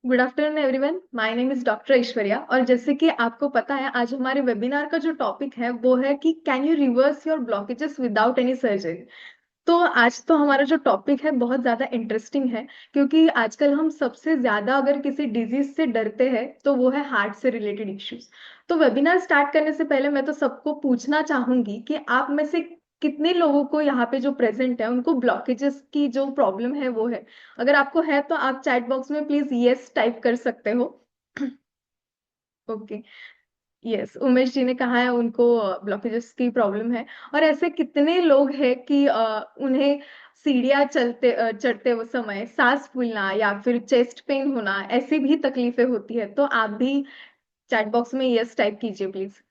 Good afternoon everyone, my name is doctor Aishwarya. और जैसे कि आपको पता है, आज हमारे वेबिनार का जो टॉपिक है वो है कि can you reverse your blockages without any surgery. तो आज तो हमारा जो टॉपिक है बहुत ज्यादा इंटरेस्टिंग है, क्योंकि आजकल हम सबसे ज्यादा अगर किसी डिजीज से डरते हैं तो वो है हार्ट से रिलेटेड इश्यूज। तो वेबिनार स्टार्ट करने से पहले मैं तो सबको पूछना चाहूंगी कि आप में से कितने लोगों को यहाँ पे जो प्रेजेंट है उनको ब्लॉकेजेस की जो प्रॉब्लम है वो है। अगर आपको है तो आप चैट बॉक्स में प्लीज यस टाइप कर सकते हो। ओके। यस, उमेश जी ने कहा है उनको ब्लॉकेजेस की प्रॉब्लम है। और ऐसे कितने लोग हैं कि उन्हें सीढ़ियाँ चढ़ते वो समय सांस फूलना या फिर चेस्ट पेन होना, ऐसी भी तकलीफें होती है। तो आप भी चैट बॉक्स में यस टाइप कीजिए प्लीज।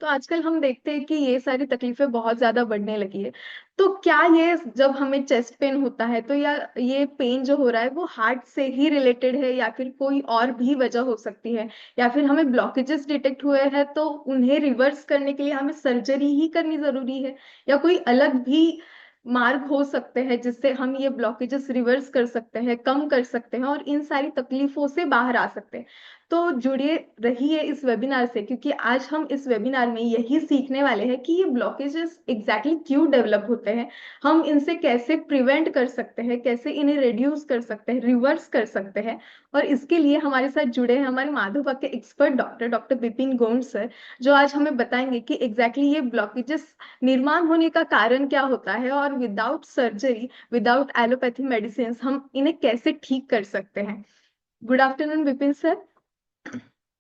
तो आजकल हम देखते हैं कि ये सारी तकलीफें बहुत ज्यादा बढ़ने लगी है। तो क्या ये जब हमें चेस्ट पेन होता है तो या ये पेन जो हो रहा है वो हार्ट से ही रिलेटेड है या फिर कोई और भी वजह हो सकती है, या फिर हमें ब्लॉकेजेस डिटेक्ट हुए हैं तो उन्हें रिवर्स करने के लिए हमें सर्जरी ही करनी जरूरी है, या कोई अलग भी मार्ग हो सकते हैं जिससे हम ये ब्लॉकेजेस रिवर्स कर सकते हैं, कम कर सकते हैं और इन सारी तकलीफों से बाहर आ सकते हैं। तो जुड़िए रहिए इस वेबिनार से, क्योंकि आज हम इस वेबिनार में यही सीखने वाले हैं कि ये ब्लॉकेजेस एग्जैक्टली क्यों डेवलप होते हैं, हम इनसे कैसे प्रिवेंट कर सकते हैं, कैसे इन्हें रिड्यूस कर सकते हैं, रिवर्स कर सकते हैं। और इसके लिए हमारे साथ जुड़े हैं हमारे माधोपा के expert doctor doctor Vipin Gond sir, जो आज हमें बताएंगे कि एग्जैक्टली ये ब्लॉकेजेस निर्माण होने का कारण क्या होता है और without surgery, without allopathy medicine हम इन्हें कैसे ठीक कर सकते हैं। Good afternoon Vipin sir.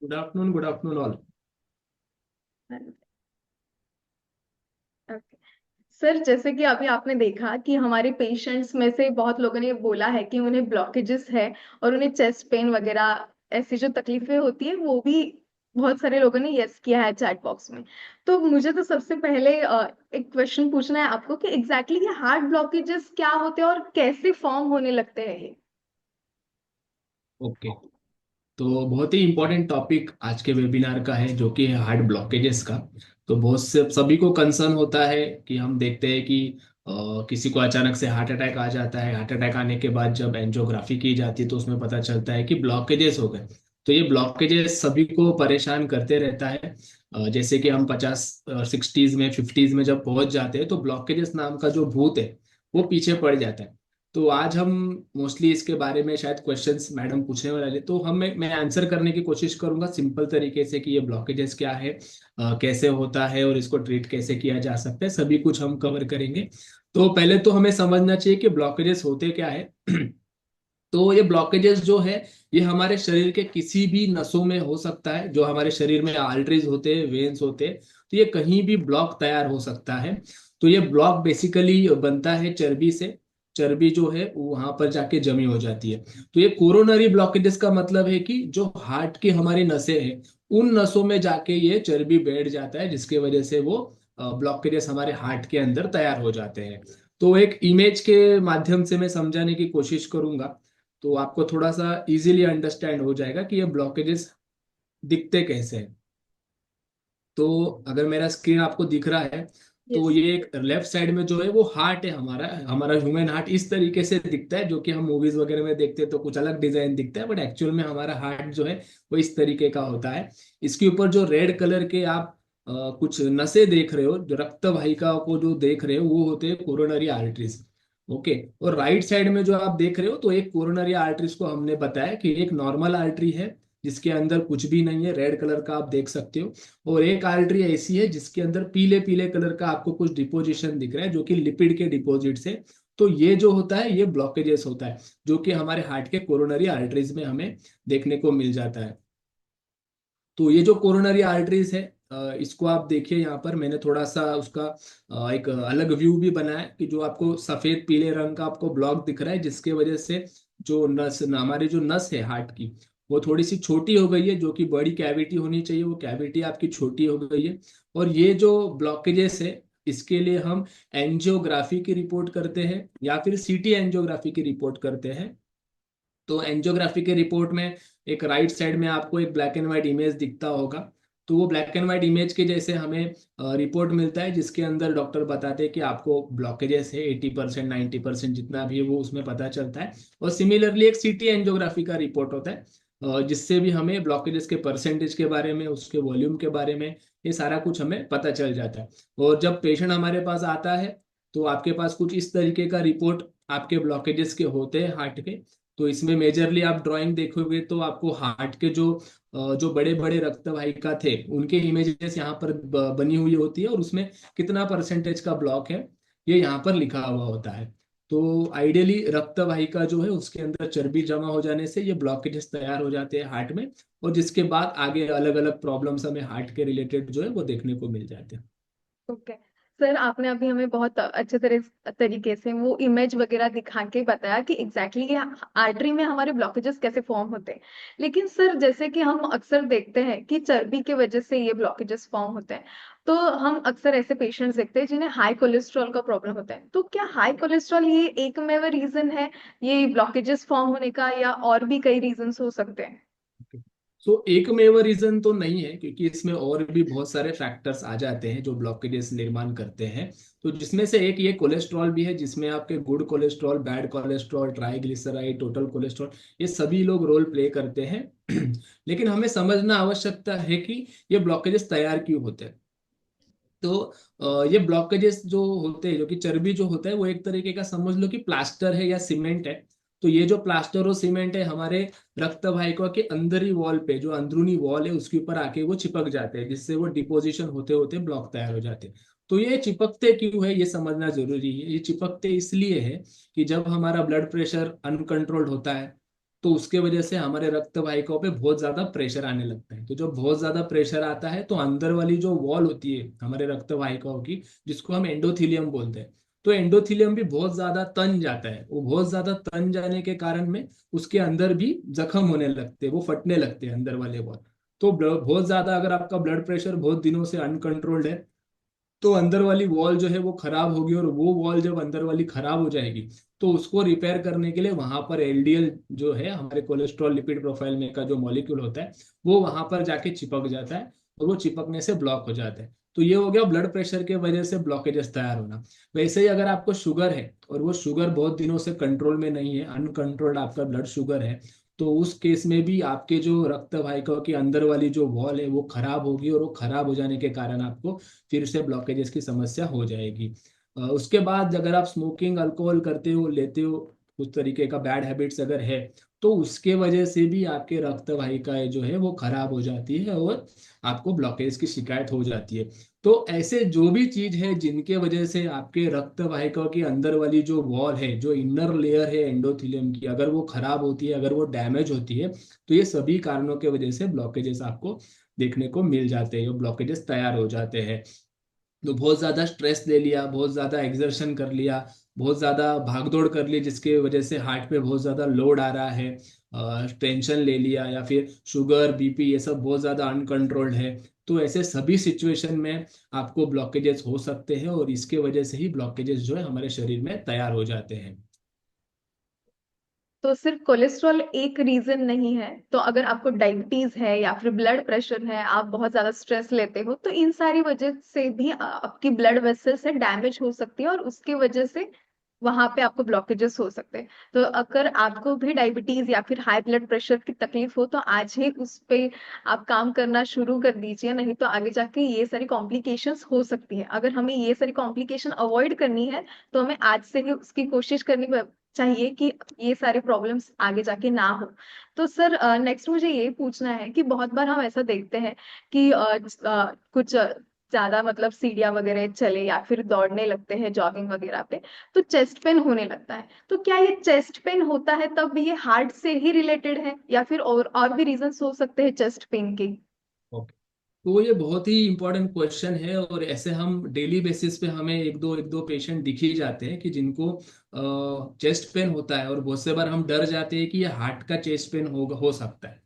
Good afternoon all. Okay sir, जैसे कि अभी आपने देखा कि हमारे पेशेंट्स में से बहुत लोगों ने बोला है कि उन्हें ब्लॉकेजेस है और उन्हें चेस्ट पेन वगैरह ऐसी जो तकलीफें होती है वो भी बहुत सारे लोगों ने यस किया है चैट बॉक्स में। तो मुझे तो सबसे पहले एक क्वेश्चन पूछना है आपको कि एग्जैक्टली ये हार्ट ब्लॉकेजेस क्या होते हैं और कैसे फॉर्म होने लगते हैं ये। ओके, तो बहुत ही इम्पोर्टेंट टॉपिक आज के वेबिनार का है जो कि है हार्ट ब्लॉकेजेस का। तो बहुत से सभी को कंसर्न होता है कि हम देखते हैं कि किसी को अचानक से हार्ट अटैक आ जाता है। हार्ट अटैक आने के बाद जब एंजियोग्राफी की जाती है तो उसमें पता चलता है कि ब्लॉकेजेस हो गए। तो ये ब्लॉकेजेस सभी को परेशान करते रहता है। जैसे कि हम 50 60s में 50s में जब पहुंच जाते हैं तो ब्लॉकेजेस नाम का जो भूत है वो पीछे पड़ जाता है। तो आज हम मोस्टली इसके बारे में शायद क्वेश्चंस मैडम पूछने वाले, तो मैं आंसर करने की कोशिश करूंगा सिंपल तरीके से कि ये ब्लॉकेजेस क्या है, कैसे होता है और इसको ट्रीट कैसे किया जा सकता है, सभी कुछ हम कवर करेंगे। तो पहले तो हमें समझना चाहिए कि ब्लॉकेजेस होते क्या है। तो ये ब्लॉकेजेस जो है ये हमारे शरीर के किसी भी नसों में हो सकता है। जो हमारे शरीर में आर्टरीज होते हैं, वेन्स होते हैं, तो ये कहीं भी ब्लॉक तैयार हो सकता है। तो ये ब्लॉक बेसिकली बनता है चर्बी से। चर्बी जो है वो वहां पर जाके जमी हो जाती है। तो ये कोरोनरी ब्लॉकेजेस का मतलब है कि जो हार्ट की हमारी नसें हैं उन नसों में जाके ये चर्बी बैठ जाता है, जिसकी वजह से वो ब्लॉकेजेस हमारे हार्ट के अंदर तैयार हो जाते हैं। तो एक इमेज के माध्यम से मैं समझाने की कोशिश करूंगा, तो आपको थोड़ा सा इजीली अंडरस्टैंड हो जाएगा कि ये ब्लॉकेजेस दिखते कैसे हैं। तो अगर मेरा स्क्रीन आपको दिख रहा है तो यस। ये एक लेफ्ट साइड में जो है वो हार्ट है। हमारा हमारा ह्यूमन हार्ट इस तरीके से दिखता है, जो कि हम मूवीज वगैरह में देखते हैं तो कुछ अलग डिजाइन दिखता है, बट एक्चुअल में हमारा हार्ट जो है वो इस तरीके का होता है। इसके ऊपर जो रेड कलर के आप कुछ नसें देख रहे हो, जो रक्त वाहिका को जो देख रहे हो वो होते हैं कोरोनरी आर्टरीज। ओके। और राइट साइड में जो आप देख रहे हो तो एक कोरोनरी आर्टरीज को हमने बताया कि एक नॉर्मल आर्टरी है जिसके अंदर कुछ भी नहीं है, रेड कलर का आप देख सकते हो। और एक आर्टरी ऐसी है जिसके अंदर पीले पीले कलर का आपको कुछ डिपोजिशन दिख रहा है, जो कि लिपिड के डिपॉजिट से। तो ये जो होता है ये ब्लॉकेजेस होता है, जो कि हमारे हार्ट के कोरोनरी आर्टरीज में हमें देखने को मिल जाता है। तो ये जो कोरोनरी आर्टरीज है, इसको आप देखिए, यहाँ पर मैंने थोड़ा सा उसका एक अलग व्यू भी बनाया है कि जो आपको सफेद पीले रंग का आपको ब्लॉक दिख रहा है, जिसके वजह से जो नस हमारी जो नस है हार्ट की वो थोड़ी सी छोटी हो गई है। जो कि बड़ी कैविटी होनी चाहिए वो कैविटी आपकी छोटी हो गई है। और ये जो ब्लॉकेजेस है इसके लिए हम एंजियोग्राफी की रिपोर्ट करते हैं या फिर सीटी एंजियोग्राफी की रिपोर्ट करते हैं। तो एंजियोग्राफी के रिपोर्ट में एक राइट साइड में आपको एक ब्लैक एंड व्हाइट इमेज दिखता होगा। तो वो ब्लैक एंड व्हाइट इमेज के जैसे हमें रिपोर्ट मिलता है, जिसके अंदर डॉक्टर बताते हैं कि आपको ब्लॉकेजेस है 80% 90% जितना भी है वो उसमें पता चलता है। और सिमिलरली एक सीटी एंजियोग्राफी का रिपोर्ट होता है, जिससे भी हमें ब्लॉकेजेस के परसेंटेज के बारे में, उसके वॉल्यूम के बारे में, ये सारा कुछ हमें पता चल जाता है। और जब पेशेंट हमारे पास आता है तो आपके पास कुछ इस तरीके का रिपोर्ट आपके ब्लॉकेजेस के होते हैं हार्ट के। तो इसमें मेजरली आप ड्राइंग देखोगे तो आपको हार्ट के जो बड़े बड़े रक्त वाहिका थे उनके इमेजेस यहाँ पर बनी हुई होती है, और उसमें कितना परसेंटेज का ब्लॉक है ये यहाँ पर लिखा हुआ होता है। तो आइडियली रक्त वाहिका जो है उसके अंदर चर्बी जमा हो जाने से ये ब्लॉकेजेस तैयार हो जाते हैं हार्ट में, और जिसके बाद आगे अलग अलग प्रॉब्लम्स हमें हार्ट के रिलेटेड जो है वो देखने को मिल जाते हैं। ओके सर, आपने अभी हमें बहुत अच्छे तरीके से वो इमेज वगैरह दिखा के बताया कि एग्जैक्टली exactly आर्टरी में हमारे ब्लॉकेजेस कैसे फॉर्म होते हैं। लेकिन सर, जैसे कि हम अक्सर देखते हैं कि चर्बी की वजह से ये ब्लॉकेजेस फॉर्म होते हैं, तो हम अक्सर ऐसे पेशेंट्स देखते हैं जिन्हें हाई कोलेस्ट्रॉल का प्रॉब्लम होता है। तो क्या हाई कोलेस्ट्रॉल ये एकमेव रीजन है ये ब्लॉकेजेस फॉर्म होने का, या और भी कई रीजंस हो सकते हैं? सो एकमेव रीजन तो नहीं है, क्योंकि इसमें और भी बहुत सारे फैक्टर्स आ जाते हैं जो ब्लॉकेजेस निर्माण करते हैं। तो जिसमें से एक ये कोलेस्ट्रॉल भी है, जिसमें आपके good cholesterol, bad cholesterol, triglyceride, total cholesterol, ये सभी लोग रोल प्ले करते हैं। लेकिन हमें समझना आवश्यकता है कि ये ब्लॉकेजेस तैयार क्यों होते हैं। तो ये ब्लॉकेजेस जो होते हैं, जो कि चर्बी जो होता है वो एक तरीके का समझ लो कि प्लास्टर है या सीमेंट है। तो ये जो प्लास्टर और सीमेंट है हमारे रक्त वाहिका के अंदर ही वॉल पे, जो अंदरूनी वॉल है उसके ऊपर आके वो चिपक जाते हैं, जिससे वो डिपोजिशन होते होते ब्लॉक तैयार हो जाते हैं। तो ये चिपकते क्यों है ये समझना जरूरी है। ये चिपकते इसलिए है कि जब हमारा ब्लड प्रेशर अनकंट्रोल्ड होता है तो उसके वजह से हमारे रक्त वाहिकाओं पे बहुत ज्यादा प्रेशर आने लगता है। तो जब बहुत ज्यादा प्रेशर आता है तो अंदर वाली जो वॉल होती है हमारे रक्त वाहिकाओं की, जिसको हम एंडोथीलियम बोलते हैं, तो एंडोथीलियम भी बहुत ज्यादा तन जाता है। वो बहुत ज्यादा तन जाने के कारण में उसके अंदर भी जख्म होने लगते हैं, वो फटने लगते हैं अंदर वाले वॉल। तो बहुत ज्यादा अगर आपका ब्लड प्रेशर बहुत दिनों से अनकंट्रोल्ड है तो अंदर वाली वॉल जो है वो खराब होगी, और वो वॉल जब अंदर वाली खराब हो जाएगी तो उसको रिपेयर करने के लिए वहां पर एलडीएल जो है हमारे कोलेस्ट्रॉल लिपिड प्रोफाइल में का जो मॉलिक्यूल होता है वो वहां पर जाके चिपक जाता है, और वो चिपकने से ब्लॉक हो जाता है। तो ये हो गया ब्लड प्रेशर के वजह से ब्लॉकेजेस तैयार होना। वैसे ही अगर आपको शुगर है और वो शुगर बहुत दिनों से कंट्रोल में नहीं है, अनकंट्रोल्ड आपका ब्लड शुगर है, तो उस केस में भी आपके जो रक्त वाहिकाओं के अंदर वाली जो वॉल है वो खराब होगी, और वो खराब हो जाने के कारण आपको फिर से ब्लॉकेजेस की समस्या हो जाएगी। उसके बाद अगर आप स्मोकिंग अल्कोहल करते हो, लेते हो, कुछ तरीके का बैड हैबिट्स अगर है, तो उसके वजह से भी आपके रक्त वाहिकाएं जो है वो खराब हो जाती है और आपको ब्लॉकेज की शिकायत हो जाती है। तो ऐसे जो भी चीज है जिनके वजह से आपके रक्त वाहिकाओं के अंदर वाली जो वॉल है, जो इनर लेयर है एंडोथेलियम की, अगर वो खराब होती है, अगर वो डैमेज होती है, तो ये सभी कारणों के वजह से ब्लॉकेजेस आपको देखने को मिल जाते हैं, ब्लॉकेजेस तैयार हो जाते हैं। तो बहुत ज्यादा स्ट्रेस ले लिया, बहुत ज्यादा एक्सर्शन कर लिया, बहुत ज्यादा भागदौड़ कर ली जिसके वजह से हार्ट पे बहुत ज्यादा लोड आ रहा है, टेंशन ले लिया, या फिर शुगर बीपी ये सब बहुत ज्यादा अनकंट्रोल्ड है, तो ऐसे सभी सिचुएशन में आपको ब्लॉकेजेस हो सकते हैं, और इसके वजह से ही ब्लॉकेजेस जो है हमारे शरीर में तैयार हो जाते हैं। तो सिर्फ कोलेस्ट्रॉल एक रीजन नहीं है, तो अगर आपको डायबिटीज है या फिर ब्लड प्रेशर है, आप बहुत ज्यादा स्ट्रेस लेते हो, तो इन सारी वजह से भी आपकी ब्लड वेसल्स है डैमेज हो सकती है, और उसकी वजह से वहां पे आपको ब्लॉकेजेस हो सकते हैं। तो अगर आपको भी डायबिटीज या फिर हाई ब्लड प्रेशर की तकलीफ हो तो आज ही उस पे आप काम करना शुरू कर दीजिए, नहीं तो आगे जाके ये सारी कॉम्प्लिकेशंस हो सकती है। अगर हमें ये सारी कॉम्प्लिकेशन अवॉइड करनी है तो हमें आज से ही उसकी कोशिश करनी चाहिए कि ये सारे प्रॉब्लम्स आगे जाके ना हो। तो सर, नेक्स्ट मुझे ये पूछना है कि बहुत बार हम ऐसा देखते हैं कि कुछ ज्यादा मतलब सीढ़ियाँ वगैरह चले या फिर दौड़ने लगते हैं जॉगिंग वगैरह पे, तो चेस्ट पेन होने लगता है। तो क्या ये चेस्ट पेन होता है तब ये हार्ट से ही रिलेटेड है, या फिर और भी रीजंस हो सकते हैं चेस्ट पेन के? ओके। तो ये बहुत ही इंपॉर्टेंट क्वेश्चन है, और ऐसे हम डेली बेसिस पे हमें एक दो पेशेंट दिख ही जाते हैं कि जिनको चेस्ट पेन होता है, और बहुत से बार हम डर जाते हैं कि ये हार्ट का चेस्ट पेन हो सकता है।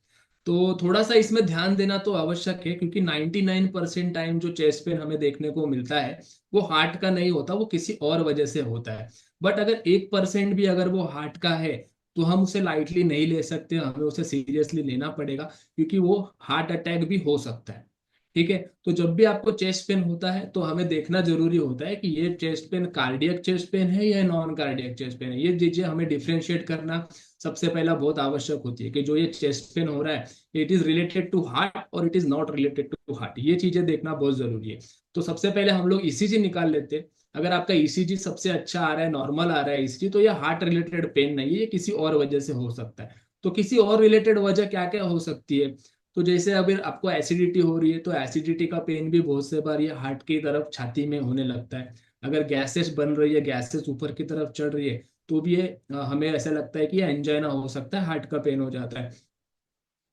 तो थोड़ा सा इसमें ध्यान देना तो आवश्यक है, क्योंकि 99% टाइम जो चेस्ट पेन हमें देखने को मिलता है वो हार्ट का नहीं होता, वो किसी और वजह से होता है। बट अगर 1% भी अगर वो हार्ट का है तो हम उसे लाइटली नहीं ले सकते, हमें उसे सीरियसली लेना पड़ेगा, क्योंकि वो हार्ट अटैक भी हो सकता है। ठीक है। तो जब भी आपको चेस्ट पेन होता है तो हमें देखना जरूरी होता है कि ये chest pain cardiac chest pain है या नॉन कार्डियक चेस्ट पेन है। ये चीजें हमें डिफ्रेंशिएट करना सबसे पहला बहुत आवश्यक होती है कि जो ये चेस्ट पेन हो रहा है it is related to heart और it is not related to heart. ये चीजें देखना बहुत जरूरी है। तो सबसे पहले हम लोग ईसीजी निकाल लेते हैं। अगर आपका ईसीजी सबसे अच्छा आ रहा है, नॉर्मल आ रहा है ईसीजी, तो ये हार्ट रिलेटेड पेन नहीं है, ये किसी और वजह से हो सकता है। तो किसी और रिलेटेड वजह क्या क्या हो सकती है? तो जैसे अगर आपको एसिडिटी हो रही है तो एसिडिटी का पेन भी बहुत से बार ये हार्ट की तरफ छाती में होने लगता है। अगर गैसेस बन रही है, गैसेस ऊपर की तरफ चढ़ रही है, तो भी ये हमें ऐसा लगता है कि ये एंजाइना हो सकता है, हार्ट का पेन हो जाता है।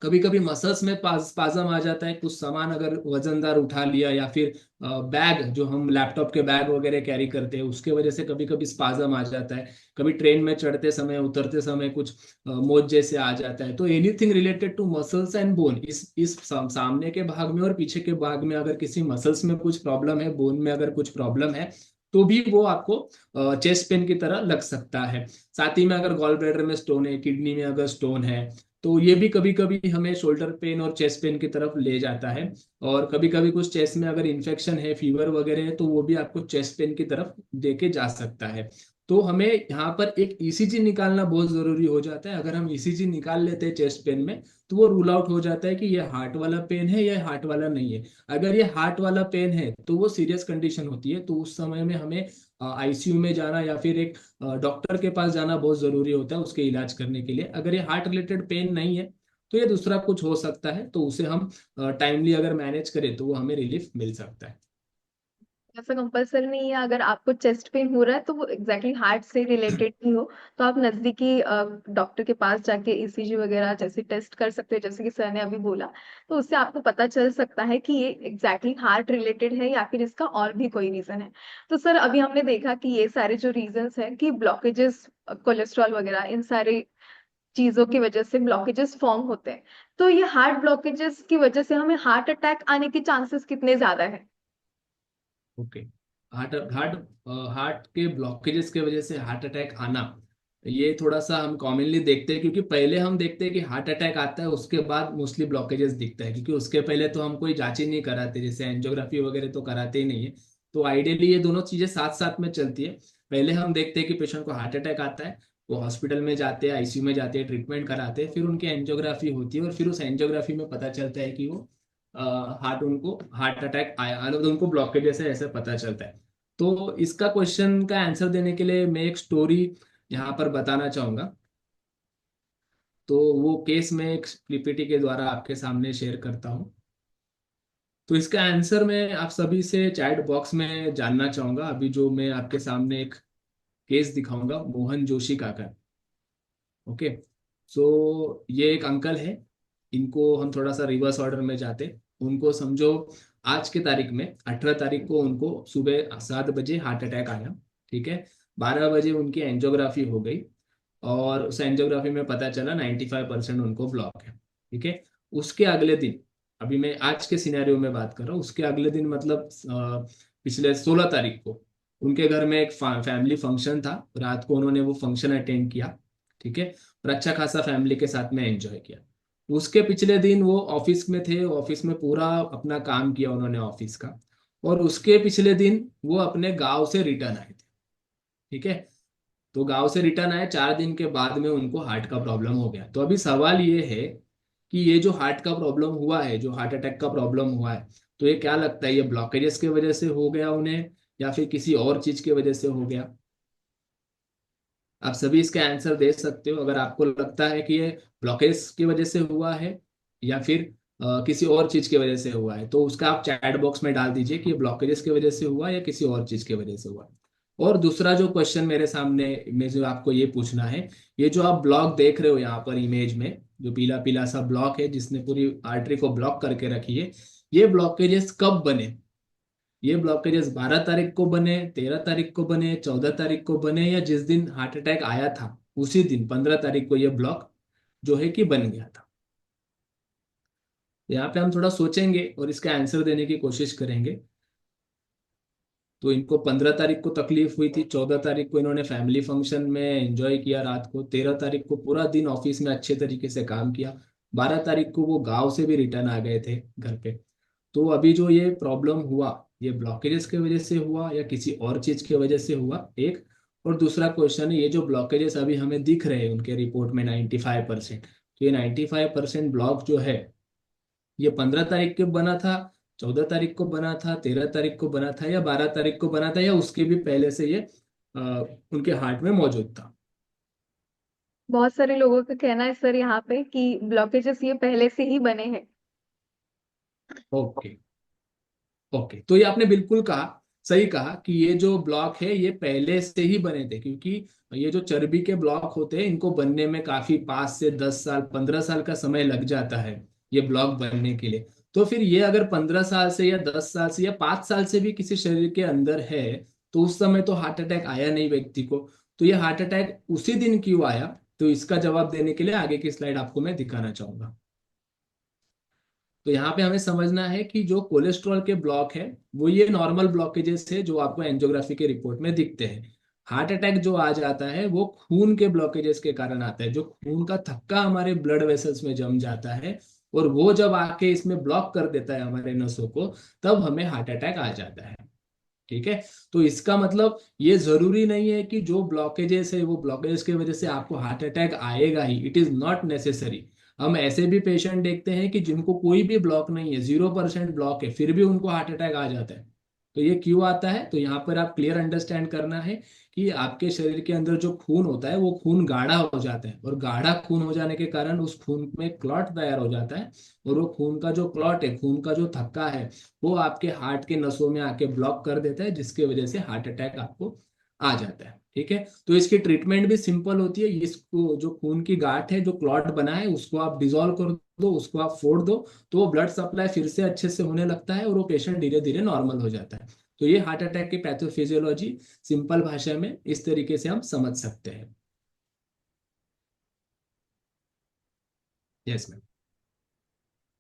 कभी कभी मसल्स में स्पाजम आ जाता है, कुछ सामान अगर वजनदार उठा लिया या फिर बैग जो हम लैपटॉप के बैग वगैरह कैरी करते हैं उसके वजह से कभी कभी स्पाजम आ जाता है। कभी ट्रेन में चढ़ते समय उतरते समय कुछ मोच जैसे आ जाता है। तो anything related to muscles and bone, इस सामने के भाग में और पीछे के भाग में अगर किसी मसल्स में कुछ प्रॉब्लम है, बोन में अगर कुछ प्रॉब्लम है, तो भी वो आपको चेस्ट पेन की तरह लग सकता है। साथ ही में अगर गॉल ब्लैडर में स्टोन है, किडनी में अगर स्टोन है, तो ये भी कभी कभी हमें शोल्डर पेन और चेस्ट पेन की तरफ ले जाता है। और कभी कभी कुछ चेस्ट में अगर इन्फेक्शन है, फीवर वगैरह है, तो वो भी आपको चेस्ट पेन की तरफ देके जा सकता है। तो हमें यहाँ पर एक ईसीजी निकालना बहुत जरूरी हो जाता है। अगर हम ईसीजी निकाल लेते हैं चेस्ट पेन में, तो वो रूल आउट हो जाता है कि ये हार्ट वाला पेन है या हार्ट वाला नहीं है। अगर ये हार्ट वाला पेन है तो वो सीरियस कंडीशन होती है, तो उस समय में हमें आईसीयू में जाना या फिर एक डॉक्टर के पास जाना बहुत जरूरी होता है उसके इलाज करने के लिए। अगर ये हार्ट रिलेटेड पेन नहीं है तो ये दूसरा कुछ हो सकता है, तो उसे हम टाइमली अगर मैनेज करें तो वो हमें रिलीफ मिल सकता है। ऐसा कंपलसरी नहीं है, अगर आपको चेस्ट पेन हो रहा है तो वो एग्जैक्टली हार्ट से रिलेटेड नहीं हो, तो आप नजदीकी डॉक्टर के पास जाके ईसीजी वगैरह जैसे टेस्ट कर सकते हैं, जैसे कि सर ने अभी बोला। तो उससे आपको पता चल सकता है कि ये एग्जैक्टली हार्ट रिलेटेड है या फिर इसका और भी कोई रीजन है। तो सर अभी हमने देखा कि ये सारे जो रीजंस हैं कि ब्लॉकेजेस, कोलेस्ट्रॉल वगैरह, इन सारे चीजों की वजह से ब्लॉकेजेस फॉर्म होते हैं। तो ये हार्ट ब्लॉकेजेस की वजह से हमें हार्ट अटैक आने के चांसेस कितने ज्यादा है? ओके। हार्ट हार्ट हार्ट के ब्लॉकेजेस के वजह से हार्ट अटैक आना, ये थोड़ा सा हम कॉमनली देखते हैं, क्योंकि पहले हम देखते हैं कि हार्ट अटैक आता है उसके बाद मोस्टली ब्लॉकेजेस दिखता है, क्योंकि उसके पहले तो हम कोई जांच ही नहीं कराते, जैसे एंजियोग्राफी वगैरह तो कराते ही नहीं है। तो आइडियली ये दोनों चीजें साथ साथ में चलती है। पहले हम देखते हैं कि पेशेंट को हार्ट अटैक आता है, वो हॉस्पिटल में जाते हैं, आईसीयू में जाते हैं, ट्रीटमेंट कराते हैं, फिर उनकी एंजियोग्राफी होती है और फिर उस एंजियोग्राफी में पता चलता है कि वो उनको हार्ट अटैक आया, मतलब उनको ब्लॉकेज है ऐसे पता चलता है। तो इसका क्वेश्चन का आंसर देने के लिए मैं एक स्टोरी यहाँ पर बताना चाहूंगा। तो वो केस मैं एक पीपीटी के द्वारा आपके सामने शेयर करता हूँ। तो इसका आंसर मैं आप सभी से चैट बॉक्स में जानना चाहूंगा। अभी जो मैं आपके सामने एक केस दिखाऊंगा, मोहन जोशी का। ओके। सो ये एक अंकल है, इनको हम थोड़ा सा रिवर्स ऑर्डर में जाते। उनको समझो आज के तारीख में 18 तारीख को उनको सुबह 7 बजे हार्ट अटैक आया। ठीक है। 12 बजे उनकी एंजियोग्राफी हो गई और उस एंजियोग्राफी में पता चला 95% उनको ब्लॉक है। ठीक है। उसके अगले दिन, अभी मैं आज के सिनेरियो में बात कर रहा हूँ, उसके अगले दिन मतलब पिछले 16 तारीख को उनके घर में एक फैमिली फंक्शन था। रात को उन्होंने वो फंक्शन अटेंड किया। ठीक है। और अच्छा खासा फैमिली के साथ में एंजॉय किया। उसके पिछले दिन वो ऑफिस में थे, ऑफिस में पूरा अपना काम किया उन्होंने ऑफिस का। और उसके पिछले दिन वो अपने गांव से रिटर्न आए थे। ठीक है। तो गांव से रिटर्न आए, 4 दिन के बाद में उनको हार्ट का प्रॉब्लम हो गया। तो अभी सवाल ये है कि ये जो हार्ट का प्रॉब्लम हुआ है, जो हार्ट अटैक का प्रॉब्लम हुआ है, तो ये क्या लगता है, ये ब्लॉकेजेस की वजह से हो गया उन्हें या फिर किसी और चीज की वजह से हो गया? आप सभी इसका आंसर दे सकते हो। अगर आपको लगता है कि ये ब्लॉकेज की वजह से हुआ है या फिर किसी और चीज की वजह से हुआ है, तो उसका आप चैट बॉक्स में डाल दीजिए कि ये ब्लॉकेजेस की वजह से हुआ या किसी और चीज की वजह से हुआ। और दूसरा जो क्वेश्चन मेरे सामने में जो आपको ये पूछना है, ये जो आप ब्लॉक देख रहे हो यहाँ पर इमेज में, जो पीला पीला सा ब्लॉक है जिसने पूरी आर्टरी को ब्लॉक करके रखी है, ये ब्लॉकेजेस कब बने? ये ब्लॉकेजेस 12 तारीख को बने, 13 तारीख को बने, 14 तारीख को बने, या जिस दिन हार्ट अटैक आया था उसी दिन 15 तारीख को ये ब्लॉक जो है कि बन गया था? यहाँ पे हम थोड़ा सोचेंगे और इसका आंसर देने की कोशिश करेंगे। तो इनको 15 तारीख को तकलीफ हुई थी, 14 तारीख को इन्होंने फैमिली फंक्शन में एंजॉय किया रात को, 13 तारीख को पूरा दिन ऑफिस में अच्छे तरीके से काम किया, 12 तारीख को वो गांव से भी रिटर्न आ गए थे घर पे। तो अभी जो ये प्रॉब्लम हुआ, ये ब्लॉकेजेस की वजह से हुआ या किसी और चीज की वजह से हुआ, एक। और दूसरा क्वेश्चन है, ये जो ब्लॉकेजेस अभी हमें दिख रहे हैं उनके रिपोर्ट में 95%, तो ये 95% ब्लॉक जो है, ये 15 तारीख को बना था, 14 तारीख को बना था, 13 तारीख को बना था, या 12 तारीख को बना था, या उसके भी पहले से ये अ, उनके हार्ट में मौजूद था? बहुत सारे लोगों का कहना है सर यहाँ पे कि ब्लॉकेजेस ये पहले से ही बने हैं। ओके। ओके, तो ये आपने बिल्कुल कहा, सही कहा कि ये जो ब्लॉक है ये पहले से ही बने थे, क्योंकि ये जो चर्बी के ब्लॉक होते हैं इनको बनने में काफी 5 से 10 साल, 15 साल का समय लग जाता है ये ब्लॉक बनने के लिए। तो फिर ये अगर 15 साल से या 10 साल से या 5 साल से भी किसी शरीर के अंदर है, तो उस समय तो हार्ट अटैक आया नहीं व्यक्ति को, तो ये हार्ट अटैक उसी दिन क्यों आया? तो इसका जवाब देने के लिए आगे की स्लाइड आपको मैं दिखाना चाहूंगा। तो यहाँ पे हमें समझना है कि जो कोलेस्ट्रॉल के ब्लॉक है वो ये नॉर्मल ब्लॉकेजेस है जो आपको एंजियोग्राफी के रिपोर्ट में दिखते हैं। हार्ट अटैक जो आ जाता है वो खून के ब्लॉकेजेस के कारण आता है, जो खून का थक्का हमारे ब्लड वेसल्स में जम जाता है, और वो जब आके इसमें ब्लॉक कर देता है हमारे नसों को, तब हमें हार्ट अटैक आ जाता है। ठीक है। तो इसका मतलब ये जरूरी नहीं है कि जो ब्लॉकेजेस है वो ब्लॉकेजेस की वजह से आपको हार्ट अटैक आएगा ही, इट इज नॉट नेसेसरी। हम ऐसे भी पेशेंट देखते हैं कि जिनको कोई भी ब्लॉक नहीं है, 0% ब्लॉक है, फिर भी उनको हार्ट अटैक आ जाता है। तो ये क्यों आता है? तो यहाँ पर आप क्लियर अंडरस्टैंड करना है कि आपके शरीर के अंदर जो खून होता है वो खून गाढ़ा हो जाता है, और गाढ़ा खून हो जाने के कारण उस खून में क्लॉट तैयार हो जाता है, और वो खून का जो क्लॉट है, खून का जो थक्का है, वो आपके हार्ट के नसों में आके ब्लॉक कर देता है, जिसकी वजह से हार्ट अटैक आपको आ जाता है। ठीक है। तो इसकी ट्रीटमेंट भी सिंपल होती है। इसको जो खून की गांठ है, जो क्लॉट बना है, उसको आप डिजोल्व कर दो, उसको आप फोड़ दो, तो वो ब्लड सप्लाई फिर से अच्छे से होने लगता है, और वो पेशेंट धीरे धीरे नॉर्मल हो जाता है। तो ये हार्ट अटैक की पैथोफिजियोलॉजी सिंपल भाषा में इस तरीके से हम समझ सकते हैं। Yes ma'am.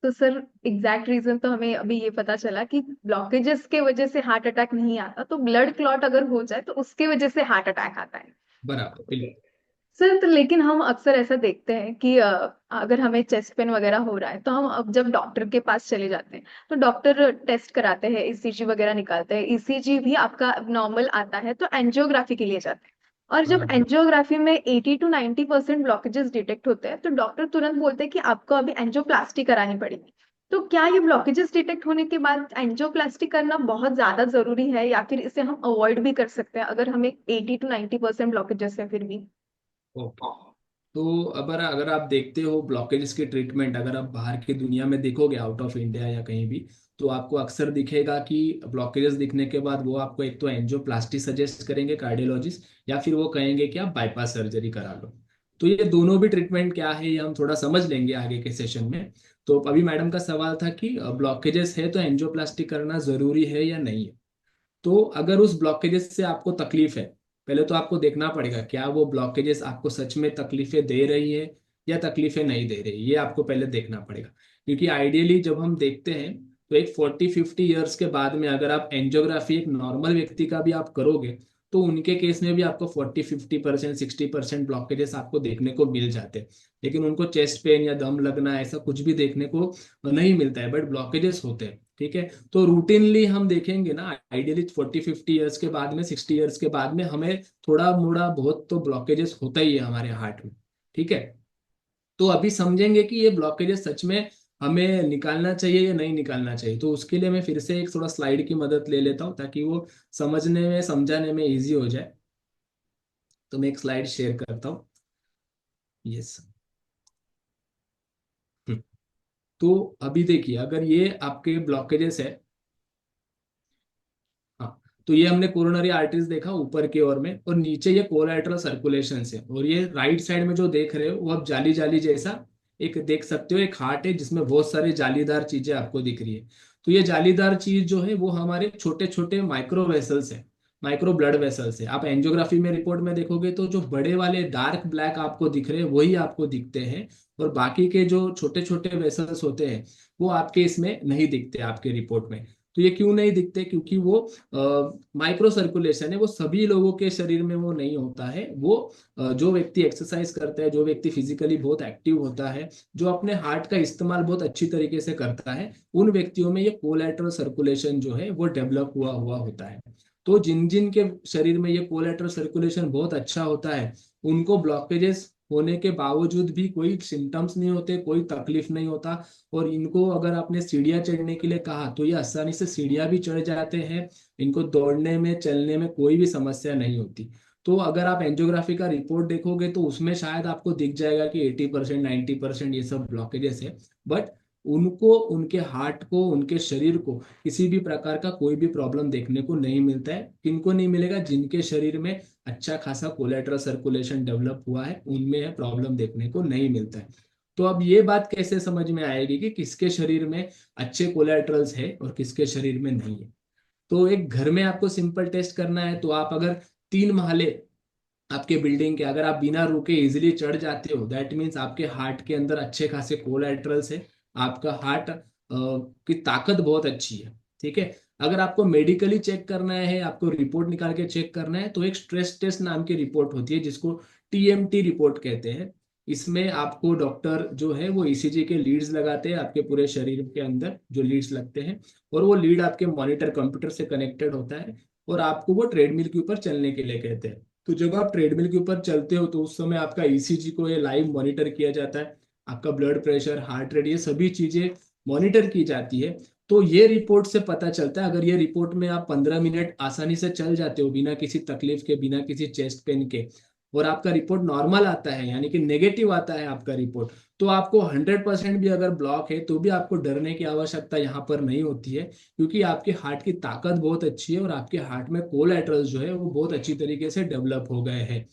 तो सर एग्जैक्ट रीजन तो हमें अभी ये पता चला कि ब्लॉकेजेस के वजह से हार्ट अटैक नहीं आता, तो ब्लड क्लॉट अगर हो जाए तो उसके वजह से हार्ट अटैक आता है। बराबर, बिल्कुल। सर तो लेकिन हम अक्सर ऐसा देखते हैं कि अगर हमें चेस्ट पेन वगैरह हो रहा है तो हम अब जब डॉक्टर के पास चले जाते हैं तो डॉक्टर टेस्ट कराते हैं, ईसीजी वगैरह निकालते हैं, ईसीजी भी आपका नॉर्मल आता है तो एंजियोग्राफी के लिए जाते हैं। और जब बराबर। एंजियोग्राफी में 80 to 90% ब्लॉकेजेस डिटेक्ट होते हैं तो डॉक्टर तुरंत बोलते हैं कि आपको अभी एंजियोप्लास्टी करानी पड़ेगी। तो क्या ये ब्लॉकेजेस डिटेक्ट होने के बाद एंजियोप्लास्टी करना बहुत ज्यादा जरूरी है, या फिर इसे हम अवॉइड भी कर सकते हैं अगर हमें 80 to 90% ब्लॉकेजेस है फिर भी? ओके। तो अगर अगर आप देखते हो ब्लॉकेजेस की ट्रीटमेंट, अगर आप बाहर की दुनिया में देखोगे, आउट ऑफ इंडिया या कहीं भी, तो आपको अक्सर दिखेगा कि ब्लॉकेजेस दिखने के बाद वो आपको एक तो एंजियोप्लास्टी सजेस्ट करेंगे कार्डियोलॉजिस्ट, या फिर वो कहेंगे कि आप बाईपास सर्जरी करा लो। तो ये दोनों भी ट्रीटमेंट क्या है ये हम थोड़ा समझ लेंगे आगे के सेशन में। तो अभी मैडम का सवाल था कि ब्लॉकेजेस है तो एंजियोप्लास्टी करना जरूरी है या नहीं है। तो अगर उस ब्लॉकेजेस से आपको तकलीफ है, पहले तो आपको देखना पड़ेगा क्या वो ब्लॉकेजेस आपको सच में तकलीफें दे रही है या तकलीफें नहीं दे रही, ये आपको पहले देखना पड़ेगा। क्योंकि आइडियली जब हम देखते हैं तो एक 40-50 ईयर्स के बाद में अगर आप एंजियोग्राफी एक नॉर्मल व्यक्ति का भी आप करोगे, तो उनके केस में भी आपको 40-50%, 60% ब्लॉकेजेस आपको देखने को मिल जाते हैं। लेकिन उनको चेस्ट पेन या दम लगना ऐसा कुछ भी देखने को नहीं मिलता है, बट ब्लॉकेजेस होते हैं। ठीक है। तो रूटीनली हम देखेंगे ना, आइडियली 40-50 ईयर्स के बाद में, 60 ईयर्स के बाद में हमें थोड़ा मोड़ा बहुत तो ब्लॉकेजेस होता ही है हमारे हार्ट में। ठीक है। तो अभी समझेंगे कि ये ब्लॉकेजेस सच में हमें निकालना चाहिए या नहीं निकालना चाहिए। तो उसके लिए मैं फिर से एक थोड़ा स्लाइड की मदद ले लेता हूँ ताकि वो समझने में समझाने में इजी हो जाए। तो मैं एक स्लाइड शेयर करता हूँ। यस। तो अभी देखिए, अगर ये आपके ब्लॉकेजेस है, हाँ, तो ये हमने कोरोनरी आर्टरीज देखा ऊपर की ओर में, और नीचे ये कोलैटरल सर्कुलेशन है, और ये राइट साइड में जो देख रहे हो वो आप जाली जाली जैसा एक देख सकते हो, एक हार्ट है जिसमें बहुत सारी जालीदार चीजें आपको दिख रही है। तो ये जालीदार चीज जो है वो हमारे छोटे छोटे माइक्रो वेसल्स है, माइक्रो ब्लड वेसल्स है। आप एंजियोग्राफी में रिपोर्ट में देखोगे तो जो बड़े वाले डार्क ब्लैक आपको दिख रहे हैं वही आपको दिखते हैं, और बाकी के जो छोटे छोटे वेसल्स होते हैं वो आपके इसमें नहीं दिखते आपके रिपोर्ट में। तो ये क्यों नहीं दिखते? क्योंकि वो माइक्रो सर्कुलेशन है, वो सभी लोगों के शरीर में वो नहीं होता है। वो जो व्यक्ति एक्सरसाइज करता है, जो व्यक्ति फिजिकली बहुत एक्टिव होता है, जो अपने हार्ट का इस्तेमाल बहुत अच्छी तरीके से करता है, उन व्यक्तियों में ये कोलैटरल सर्कुलेशन जो है वो डेवलप हुआ हुआ होता है। तो जिन जिन के शरीर में ये कोलैटरल सर्कुलेशन बहुत अच्छा होता है, उनको ब्लॉकेजेस होने के बावजूद भी कोई सिम्टम्स नहीं होते, कोई तकलीफ नहीं होता। और इनको अगर आपने सीढ़ियाँ चढ़ने के लिए कहा तो ये आसानी से सीढ़ियाँ भी चढ़ जाते हैं। इनको दौड़ने में, चलने में कोई भी समस्या नहीं होती। तो अगर आप एंजियोग्राफी का रिपोर्ट देखोगे तो उसमें शायद आपको दिख जाएगा कि 80% 90% ये सब ब्लॉकेजेस है। बट उनको, उनके हार्ट को, उनके शरीर को किसी भी प्रकार का कोई भी प्रॉब्लम देखने को नहीं मिलता है। किनको नहीं मिलेगा? जिनके शरीर में अच्छा खासा कोलेट्रल सर्कुलेशन डेवलप हुआ है, उनमें यह प्रॉब्लम देखने को नहीं मिलता है। तो अब ये बात कैसे समझ में आएगी कि किसके शरीर में अच्छे कोलेट्रल्स है और किसके शरीर में नहीं है? तो एक घर में आपको सिंपल टेस्ट करना है। तो आप अगर 3 महले आपके बिल्डिंग के अगर आप बिना रुके इजिली चढ़ जाते हो, दैट मीन्स आपके हार्ट के अंदर अच्छे खासे कोलेट्रल्स है। आपका हार्ट की ताकत बहुत अच्छी है। ठीक है। अगर आपको मेडिकली चेक करना है, आपको रिपोर्ट निकाल के चेक करना है, तो एक स्ट्रेस टेस्ट नाम की रिपोर्ट होती है जिसको टीएमटी रिपोर्ट कहते हैं। इसमें आपको डॉक्टर जो है वो ईसीजी के लीड्स लगाते हैं आपके पूरे शरीर के अंदर, जो लीड्स लगते हैं, और वो लीड आपके मॉनिटर कंप्यूटर से कनेक्टेड होता है, और आपको वो ट्रेडमिल के ऊपर चलने के लिए कहते हैं। तो जब आप ट्रेडमिल के ऊपर चलते हो तो उस समय आपका ईसीजी को ये लाइव मॉनिटर किया जाता है। आपका ब्लड प्रेशर, हार्ट रेट, ये सभी चीजें मॉनिटर की जाती है। तो ये रिपोर्ट से पता चलता है, अगर ये रिपोर्ट में आप 15 मिनट आसानी से चल जाते हो बिना किसी तकलीफ के, बिना किसी चेस्ट पेन के, और आपका रिपोर्ट नॉर्मल आता है, यानी कि नेगेटिव आता है आपका रिपोर्ट, तो आपको 100% भी अगर ब्लॉक है तो भी आपको डरने की आवश्यकता यहाँ पर नहीं होती है। क्योंकि आपके हार्ट की ताकत बहुत अच्छी है और आपके हार्ट में कोलेट्रल्स जो है वो बहुत अच्छी तरीके से डेवलप हो गए हैं।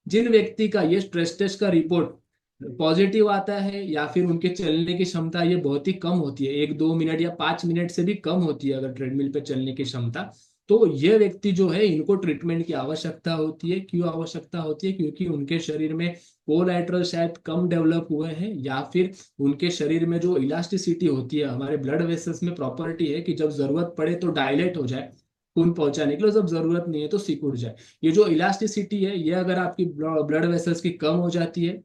जिन व्यक्ति का ये स्ट्रेस टेस्ट का रिपोर्ट पॉजिटिव आता है, या फिर उनके चलने की क्षमता ये बहुत ही कम होती है, 1 2 मिनट या 5 मिनट से भी कम होती है अगर ट्रेडमिल पे चलने की क्षमता, तो ये व्यक्ति जो है, इनको ट्रीटमेंट की आवश्यकता होती है। क्यों आवश्यकता होती है? क्योंकि उनके शरीर में कोलैटरल शायद कम डेवलप हुए हैं, या फिर उनके शरीर में जो इलास्टिसिटी होती है, हमारे ब्लड वेसल्स में प्रॉपर्टी है कि जब जरूरत पड़े तो डायलेट हो जाए खून पहुंचाने के लिए, जब जरूरत नहीं है तो सिकुड़ जाए। ये जो इलास्टिसिटी है, ये अगर आपकी ब्लड वेसल्स की कम हो जाती है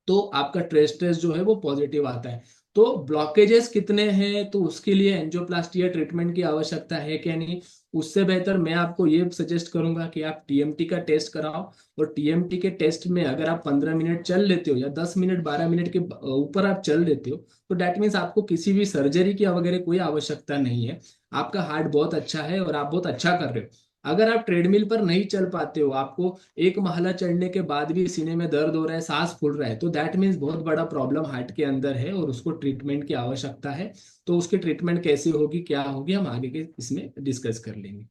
तो आपका ट्रेस टेस्ट जो है वो पॉजिटिव आता है। तो ब्लॉकेजेस कितने हैं, तो उसके लिए एंजियोप्लास्टी या ट्रीटमेंट की आवश्यकता है क्या नहीं, उससे बेहतर मैं आपको ये सजेस्ट करूंगा कि आप टीएमटी का टेस्ट कराओ। और टीएमटी के टेस्ट में अगर आप 15 मिनट चल लेते हो, या 10 मिनट 12 मिनट के ऊपर आप चल लेते हो, तो डैट मीन्स आपको किसी भी सर्जरी की वगैरह कोई आवश्यकता नहीं है। आपका हार्ट बहुत अच्छा है और आप बहुत अच्छा कर रहे हो। अगर आप ट्रेडमिल पर नहीं चल पाते हो, आपको 1 महला चढ़ने के बाद भी सीने में दर्द हो रहा है, सांस फूल रहा है, तो दैट मीन्स बहुत बड़ा प्रॉब्लम हार्ट के अंदर है और उसको ट्रीटमेंट की आवश्यकता है। तो उसकी ट्रीटमेंट कैसी होगी, क्या होगी, हम आगे के इसमें डिस्कस कर लेंगे।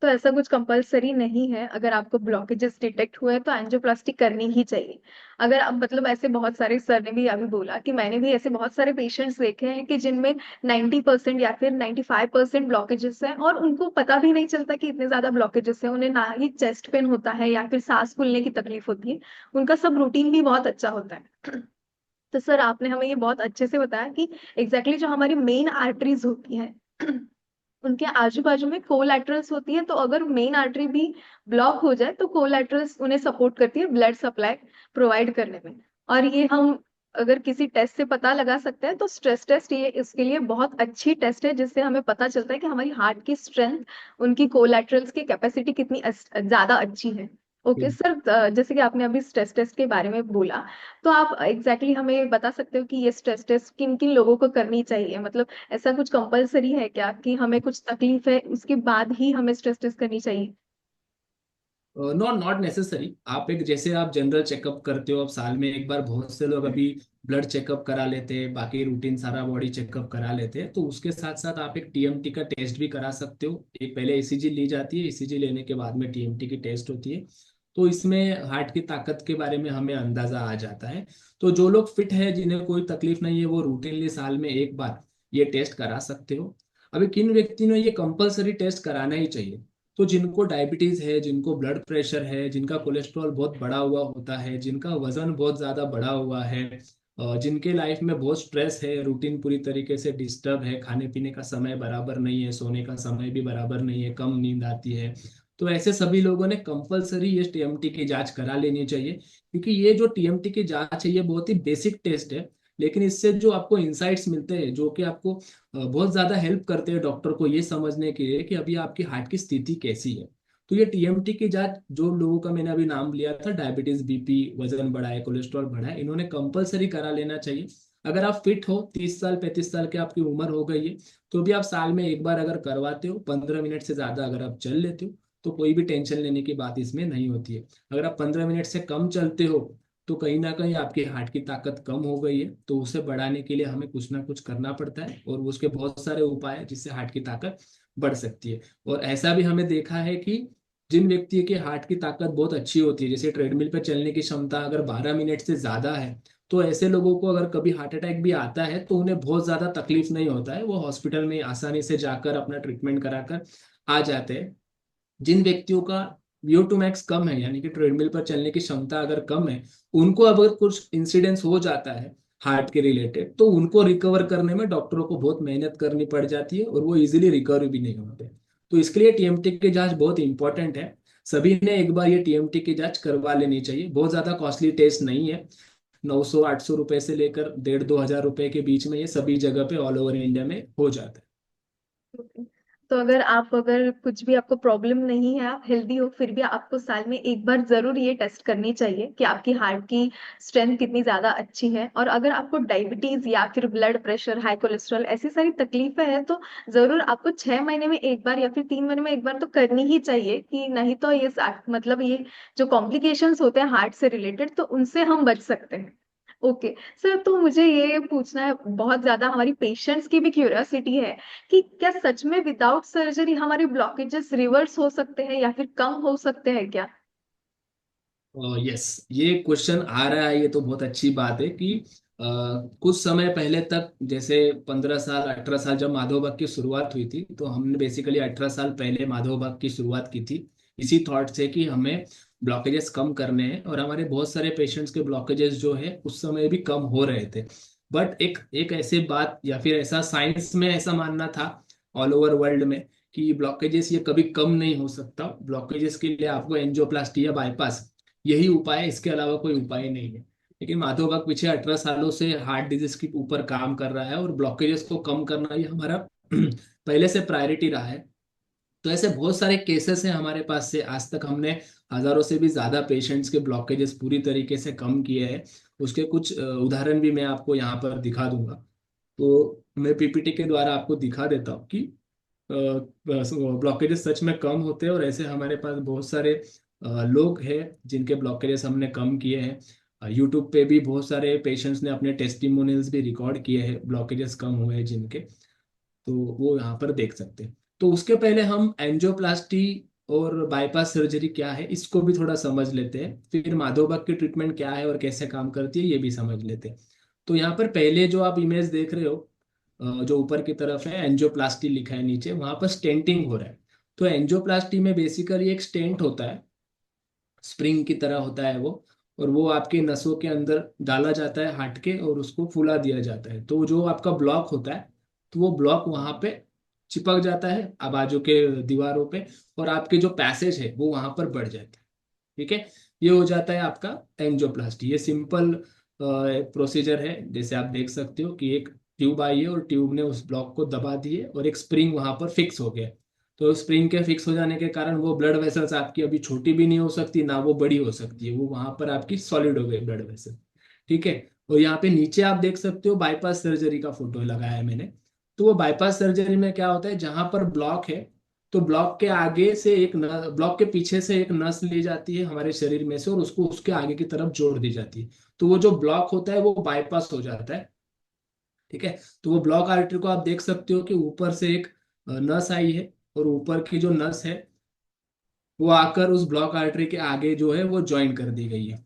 तो ऐसा कुछ कंपलसरी नहीं है, अगर आपको ब्लॉकेजेस डिटेक्ट हुए तो एंजियोप्लास्टी करनी ही चाहिए। अगर अब मतलब ऐसे बहुत सारे, सर ने भी अभी बोला कि मैंने भी ऐसे बहुत सारे पेशेंट्स देखे हैं कि जिनमें 90% या फिर 95% ब्लॉकेजेस हैं, और उनको पता भी नहीं चलता कि इतने ज्यादा ब्लॉकेजेस हैं। उन्हें ना ही चेस्ट पेन होता है या फिर सांस फूलने की तकलीफ होती है। उनका सब रूटीन भी बहुत अच्छा होता है। तो सर आपने हमें ये बहुत अच्छे से बताया कि एग्जैक्टली जो हमारी मेन आर्टरीज होती हैं उनके आजू बाजू में कोलैटरल्स होती है, तो अगर मेन आर्टरी भी ब्लॉक हो जाए तो कोलैटरल्स उन्हें सपोर्ट करती है ब्लड सप्लाई प्रोवाइड करने में। और ये हम अगर किसी टेस्ट से पता लगा सकते हैं तो स्ट्रेस टेस्ट ये इसके लिए बहुत अच्छी टेस्ट है, जिससे हमें पता चलता है कि हमारी हार्ट की स्ट्रेंथ, उनकी कोलैटरल्स की कैपेसिटी कितनी ज्यादा अच्छी है। ओके सर, जैसे कि आपने अभी स्ट्रेस टेस्ट के बारे में बोला, तो आप एग्जैक्टली हमें बता सकते हो कि ये स्ट्रेस टेस्ट किन किन लोगों को करनी चाहिए? मतलब ऐसा कुछ कंपलसरी है क्या कि हमें कुछ तकलीफ है उसके बाद ही हमें स्ट्रेस टेस्ट करनी चाहिए? Not not necessary. आप एक, जैसे आप जनरल चेकअप करते हो, अब साल में एक बार बहुत से लोग अभी ब्लड चेकअप करा लेते हैं, बाकी रूटीन सारा बॉडी चेकअप करा लेते हैं, तो उसके साथ साथ आप एक टीएमटी का टेस्ट भी करा सकते हो। एक पहले ईसीजी ली जाती है, ईसीजी लेने के बाद में टीएमटी की टेस्ट होती है। तो इसमें हार्ट की ताकत के बारे में हमें अंदाजा आ जाता है। तो जो लोग फिट है, जिन्हें कोई तकलीफ नहीं है, वो रूटीनली साल में एक बार ये टेस्ट करा सकते हो। अभी किन व्यक्ति ने ये कंपलसरी टेस्ट कराना ही चाहिए? तो जिनको डायबिटीज है, जिनको ब्लड प्रेशर है, जिनका कोलेस्ट्रॉल बहुत बढ़ा हुआ होता है, जिनका वजन बहुत ज्यादा बढ़ा हुआ है, जिनके लाइफ में बहुत स्ट्रेस है, रूटीन पूरी तरीके से डिस्टर्ब है, खाने पीने का समय बराबर नहीं है, सोने का समय भी बराबर नहीं है, कम नींद आती है, तो ऐसे सभी लोगों ने कंपलसरी ये टीएमटी की जांच करा लेनी चाहिए। क्योंकि ये जो टीएमटी की जांच है ये बहुत ही बेसिक टेस्ट है, लेकिन इससे जो आपको इंसाइट्स मिलते हैं जो कि आपको बहुत ज्यादा हेल्प करते हैं डॉक्टर को ये समझने के लिए कि अभी आपकी हार्ट की स्थिति कैसी है। तो ये टीएमटी की जांच जो लोगों का मैंने अभी नाम लिया था, डायबिटीज, बीपी, वजन बढ़ा है, कोलेस्ट्रॉल बढ़ा है, इन्होंने कंपलसरी करा लेना चाहिए। अगर आप फिट हो, 30 साल 35 साल की आपकी उम्र हो गई है, तो भी आप साल में एक बार अगर करवाते हो, 15 मिनट से ज्यादा अगर आप चल लेते हो, तो कोई भी टेंशन लेने की बात इसमें नहीं होती है। अगर आप 15 मिनट से कम चलते हो, तो कहीं ना कहीं आपकी हार्ट की ताकत कम हो गई है, तो उसे बढ़ाने के लिए हमें कुछ ना कुछ करना पड़ता है, और उसके बहुत सारे उपाय हैं जिससे हार्ट की ताकत बढ़ सकती है। और ऐसा भी हमें देखा है कि जिन व्यक्ति के हार्ट की ताकत बहुत अच्छी होती है, जैसे ट्रेडमिल पर चलने की क्षमता अगर 12 मिनट से ज्यादा है, तो ऐसे लोगों को अगर कभी हार्ट अटैक भी आता है तो उन्हें बहुत ज्यादा तकलीफ नहीं होता है, वो हॉस्पिटल में आसानी से जाकर अपना ट्रीटमेंट कराकर आ जाते हैं। जिन व्यक्तियों का VO2 मैक्स कम है, यानी कि ट्रेडमिल पर चलने की क्षमता अगर कम है, उनको अगर कुछ इंसिडेंस हो जाता है हार्ट के रिलेटेड, तो उनको रिकवर करने में डॉक्टरों को बहुत मेहनत करनी पड़ जाती है, और वो इजीली रिकवर भी नहीं होते। तो इसके लिए टीएमटी की जांच बहुत इंपॉर्टेंट है। सभी ने एक बार ये टीएमटी की जांच करवा लेनी चाहिए। बहुत ज्यादा कॉस्टली टेस्ट नहीं है, 900-800 रुपए से लेकर 1,500-2,000 रुपए के बीच में ये सभी जगह पे ऑल ओवर इंडिया में हो जाता है। तो अगर कुछ भी आपको प्रॉब्लम नहीं है, आप हेल्दी हो, फिर भी आपको साल में एक बार जरूर ये टेस्ट करनी चाहिए कि आपकी हार्ट की स्ट्रेंथ कितनी ज्यादा अच्छी है। और अगर आपको डायबिटीज या फिर ब्लड प्रेशर, हाई कोलेस्ट्रॉल ऐसी सारी तकलीफें हैं, तो जरूर आपको 6 महीने में एक बार या फिर 3 महीने में एक बार तो करनी ही चाहिए, कि नहीं तो मतलब ये जो कॉम्प्लिकेशंस होते हैं हार्ट से रिलेटेड, तो उनसे हम बच सकते हैं। ओके सर, तो मुझे ये पूछना है, बहुत ज्यादा हमारी पेशेंट्स की भी क्यूरियोसिटी है कि क्या सच में विदाउट सर्जरी हमारे ब्लॉकेजेस रिवर्स हो सकते हैं या फिर कम हो सकते हैं क्या? यस, ये क्वेश्चन आ रहा है, ये तो बहुत अच्छी बात है कि कुछ समय पहले तक, जैसे 15 साल 18 साल जब माधव बाग की शुरुआत हुई थी, तो हमने बेसिकली 18 साल पहले माधव बाग की शुरुआत की थी इसी थॉट से कि हमें ब्लॉकेजेस कम करने हैं, और हमारे बहुत सारे पेशेंट्स के ब्लॉकेजेस जो है उस समय भी कम हो रहे थे। बट एक एक ऐसे बात या फिर ऐसा साइंस में ऐसा मानना था ऑल ओवर वर्ल्ड में कि ब्लॉकेजेस ये कभी कम नहीं हो सकता, ब्लॉकेजेस के लिए आपको एंजियोप्लास्टी या बाईपास यही उपाय है, इसके अलावा कोई उपाय नहीं है। लेकिन माधव बाग पीछे 18 सालों से हार्ट डिजीज के ऊपर काम कर रहा है, और ब्लॉकेजेस को कम करना ये हमारा पहले से प्रायोरिटी रहा है। तो ऐसे बहुत सारे केसेस हैं हमारे पास से, आज तक हमने हजारों से भी ज्यादा पेशेंट्स के ब्लॉकेजेस पूरी तरीके से कम किए हैं। उसके कुछ उदाहरण भी मैं आपको यहाँ पर दिखा दूंगा। तो मैं पीपीटी के द्वारा आपको दिखा देता हूँ कि ब्लॉकेजेस सच में कम होते हैं, और ऐसे हमारे पास बहुत सारे लोग हैं जिनके ब्लॉकेजेस हमने कम किए हैं। यूट्यूब पे भी बहुत सारे पेशेंट्स ने अपने टेस्टिमोनियल्स भी रिकॉर्ड किए हैं ब्लॉकेजेस कम हुए हैं जिनके, तो वो यहाँ पर देख सकते हैं। तो उसके पहले हम एंजियोप्लास्टी और बाईपास सर्जरी क्या है इसको भी थोड़ा समझ लेते हैं, फिर माधोबाग की ट्रीटमेंट क्या है और कैसे काम करती है ये भी समझ लेते हैं। तो यहाँ पर पहले जो आप इमेज देख रहे हो, जो ऊपर की तरफ है एंजियोप्लास्टी लिखा है नीचे, वहां पर स्टेंटिंग हो रहा है। तो एंजियोप्लास्टी में बेसिकली एक स्टेंट होता है, स्प्रिंग की तरह होता है वो, और वो आपके नसों के अंदर डाला जाता है हार्ट के, और उसको फुला दिया जाता है। तो जो आपका ब्लॉक होता है, तो वो ब्लॉक वहां पे चिपक जाता है बाजू के दीवारों पे, और आपके जो पैसेज है वो वहां पर बढ़ जाता है। ठीक है, ये हो जाता है आपका एंजियोप्लास्टी। ये सिंपल प्रोसीजर है, जैसे आप देख सकते हो कि एक ट्यूब आई है और ट्यूब ने उस ब्लॉक को दबा दिए और एक स्प्रिंग वहां पर फिक्स हो गया। तो स्प्रिंग के फिक्स हो जाने के कारण वो ब्लड वेसल्स आपकी अभी छोटी भी नहीं हो सकती ना वो बड़ी हो सकती है, वो वहां पर आपकी सॉलिड हो गई ब्लड वेसल। ठीक है, और यहाँ पे नीचे आप देख सकते हो बाईपास सर्जरी का फोटो लगाया है मैंने। तो वो बाईपास सर्जरी में क्या होता है, जहां पर ब्लॉक है, तो ब्लॉक के आगे से ब्लॉक के पीछे से एक नस ली जाती है हमारे शरीर में से, और उसको उसके आगे की तरफ जोड़ दी जाती है। तो वो जो ब्लॉक होता है वो बाईपास हो जाता है। ठीक है, तो वो ब्लॉक आर्टरी को आप देख सकते हो कि ऊपर से एक नस आई है, और ऊपर की जो नस है वो आकर उस ब्लॉक आर्टरी के आगे जो है वो ज्वाइन कर दी गई है।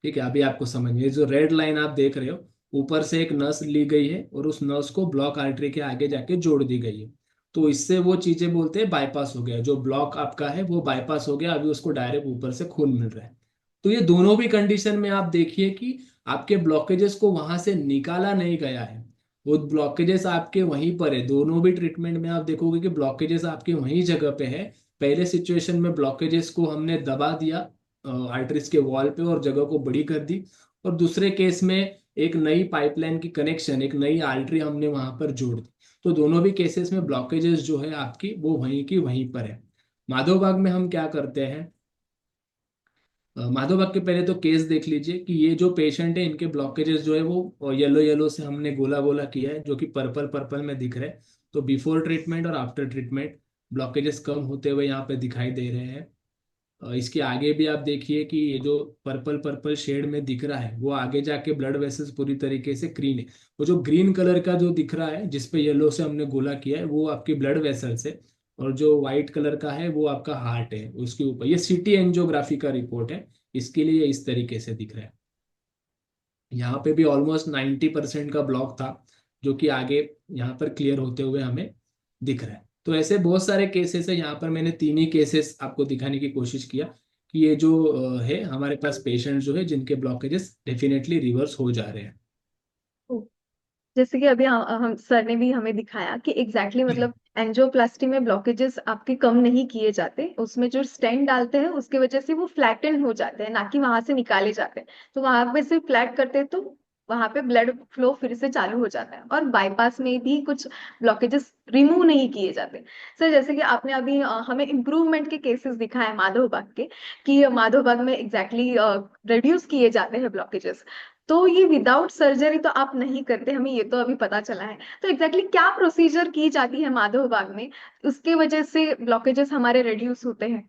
ठीक है, अभी आपको समझ में, ये जो रेड लाइन आप देख रहे हो, ऊपर से एक नस ली गई है और उस नस को ब्लॉक आर्टरी के आगे जाके जोड़ दी गई है। तो इससे वो चीजें बोलते हैं बाईपास हो गया, जो ब्लॉक आपका है वो बाईपास हो गया, अभी उसको डायरेक्ट ऊपर से खून मिल रहा है। तो ये दोनों भी कंडीशन में आप देखिए कि आपके ब्लॉकेजेस को वहां से निकाला नहीं गया है, वो ब्लॉकेजेस आपके वहीं पर है। दोनों भी ट्रीटमेंट में आप देखोगे कि ब्लॉकेजेस आपके वहीं जगह पे है। पहले सिचुएशन में ब्लॉकेजेस को हमने दबा दिया आर्टरीज के वॉल पे और जगह को बड़ी कर दी, और दूसरे केस में एक नई पाइपलाइन की कनेक्शन, एक नई आर्टरी हमने वहां पर जोड़ दी। तो दोनों भी केसेस में ब्लॉकेजेस जो है आपकी वो वहीं की वहीं पर है। माधव बाग में हम क्या करते हैं, माधव बाग के पहले तो केस देख लीजिए कि ये जो पेशेंट है इनके ब्लॉकेजेस जो है वो येलो येलो से हमने गोला गोला किया है, जो कि पर्पल पर्पल में दिख रहा है। तो बिफोर ट्रीटमेंट और आफ्टर ट्रीटमेंट ब्लॉकेजेस कम होते हुए यहाँ पे दिखाई दे रहे हैं। इसके आगे भी आप देखिए कि ये जो पर्पल पर्पल शेड में दिख रहा है वो आगे जाके ब्लड वेसल्स पूरी तरीके से क्लीन है। वो जो ग्रीन कलर का जो दिख रहा है जिसपे येलो से हमने गोला किया है वो आपकी ब्लड वेसल्स है, और जो व्हाइट कलर का है वो आपका हार्ट है। उसके ऊपर ये सीटी एंजियोग्राफी का रिपोर्ट है, इसके लिए इस तरीके से दिख रहा है। यहाँ पे भी ऑलमोस्ट 90% का ब्लॉक था, जो कि आगे यहाँ पर क्लियर होते हुए हमें दिख रहा है। तो ऐसे बहुत सारे केसेस है, यहाँ पर मैंने तीन ही केसेस आपको दिखाने की कोशिश किया कि ये जो है हमारे पास पेशेंट जो है जिनके ब्लॉकेजेस डेफिनेटली रिवर्स हो जा रहे हैं। जैसे कि अभी हम सर ने भी हमें दिखाया कि मतलब एंजियोप्लास्टी में ब्लॉकेजेस आपके कम नहीं किए जाते, उसमें जो स्टेंट डालते हैं उसकी वजह से वो फ्लैटन हो जाते हैं, ना कि वहां से निकाले जाते हैं। तो वहां पे से फ्लैट करते हैं तो वहां पे ब्लड फ्लो फिर से चालू हो जाता है। और बाईपास में भी कुछ ब्लॉकेजेस रिमूव नहीं किए जाते। सर जैसे कि आपने अभी हमें इम्प्रूवमेंट के केसेस दिखाए माधव बाग के, कि माधव बाग में एग्जैक्टली रिड्यूस किए जाते हैं ब्लॉकेजेस। तो ये विदाउट सर्जरी तो आप नहीं करते, हमें ये तो अभी पता चला है। तो एग्जैक्टली क्या प्रोसीजर की जाती है माधव बाग में, उसके वजह से ब्लॉकेजेस हमारे रिड्यूस होते हैं?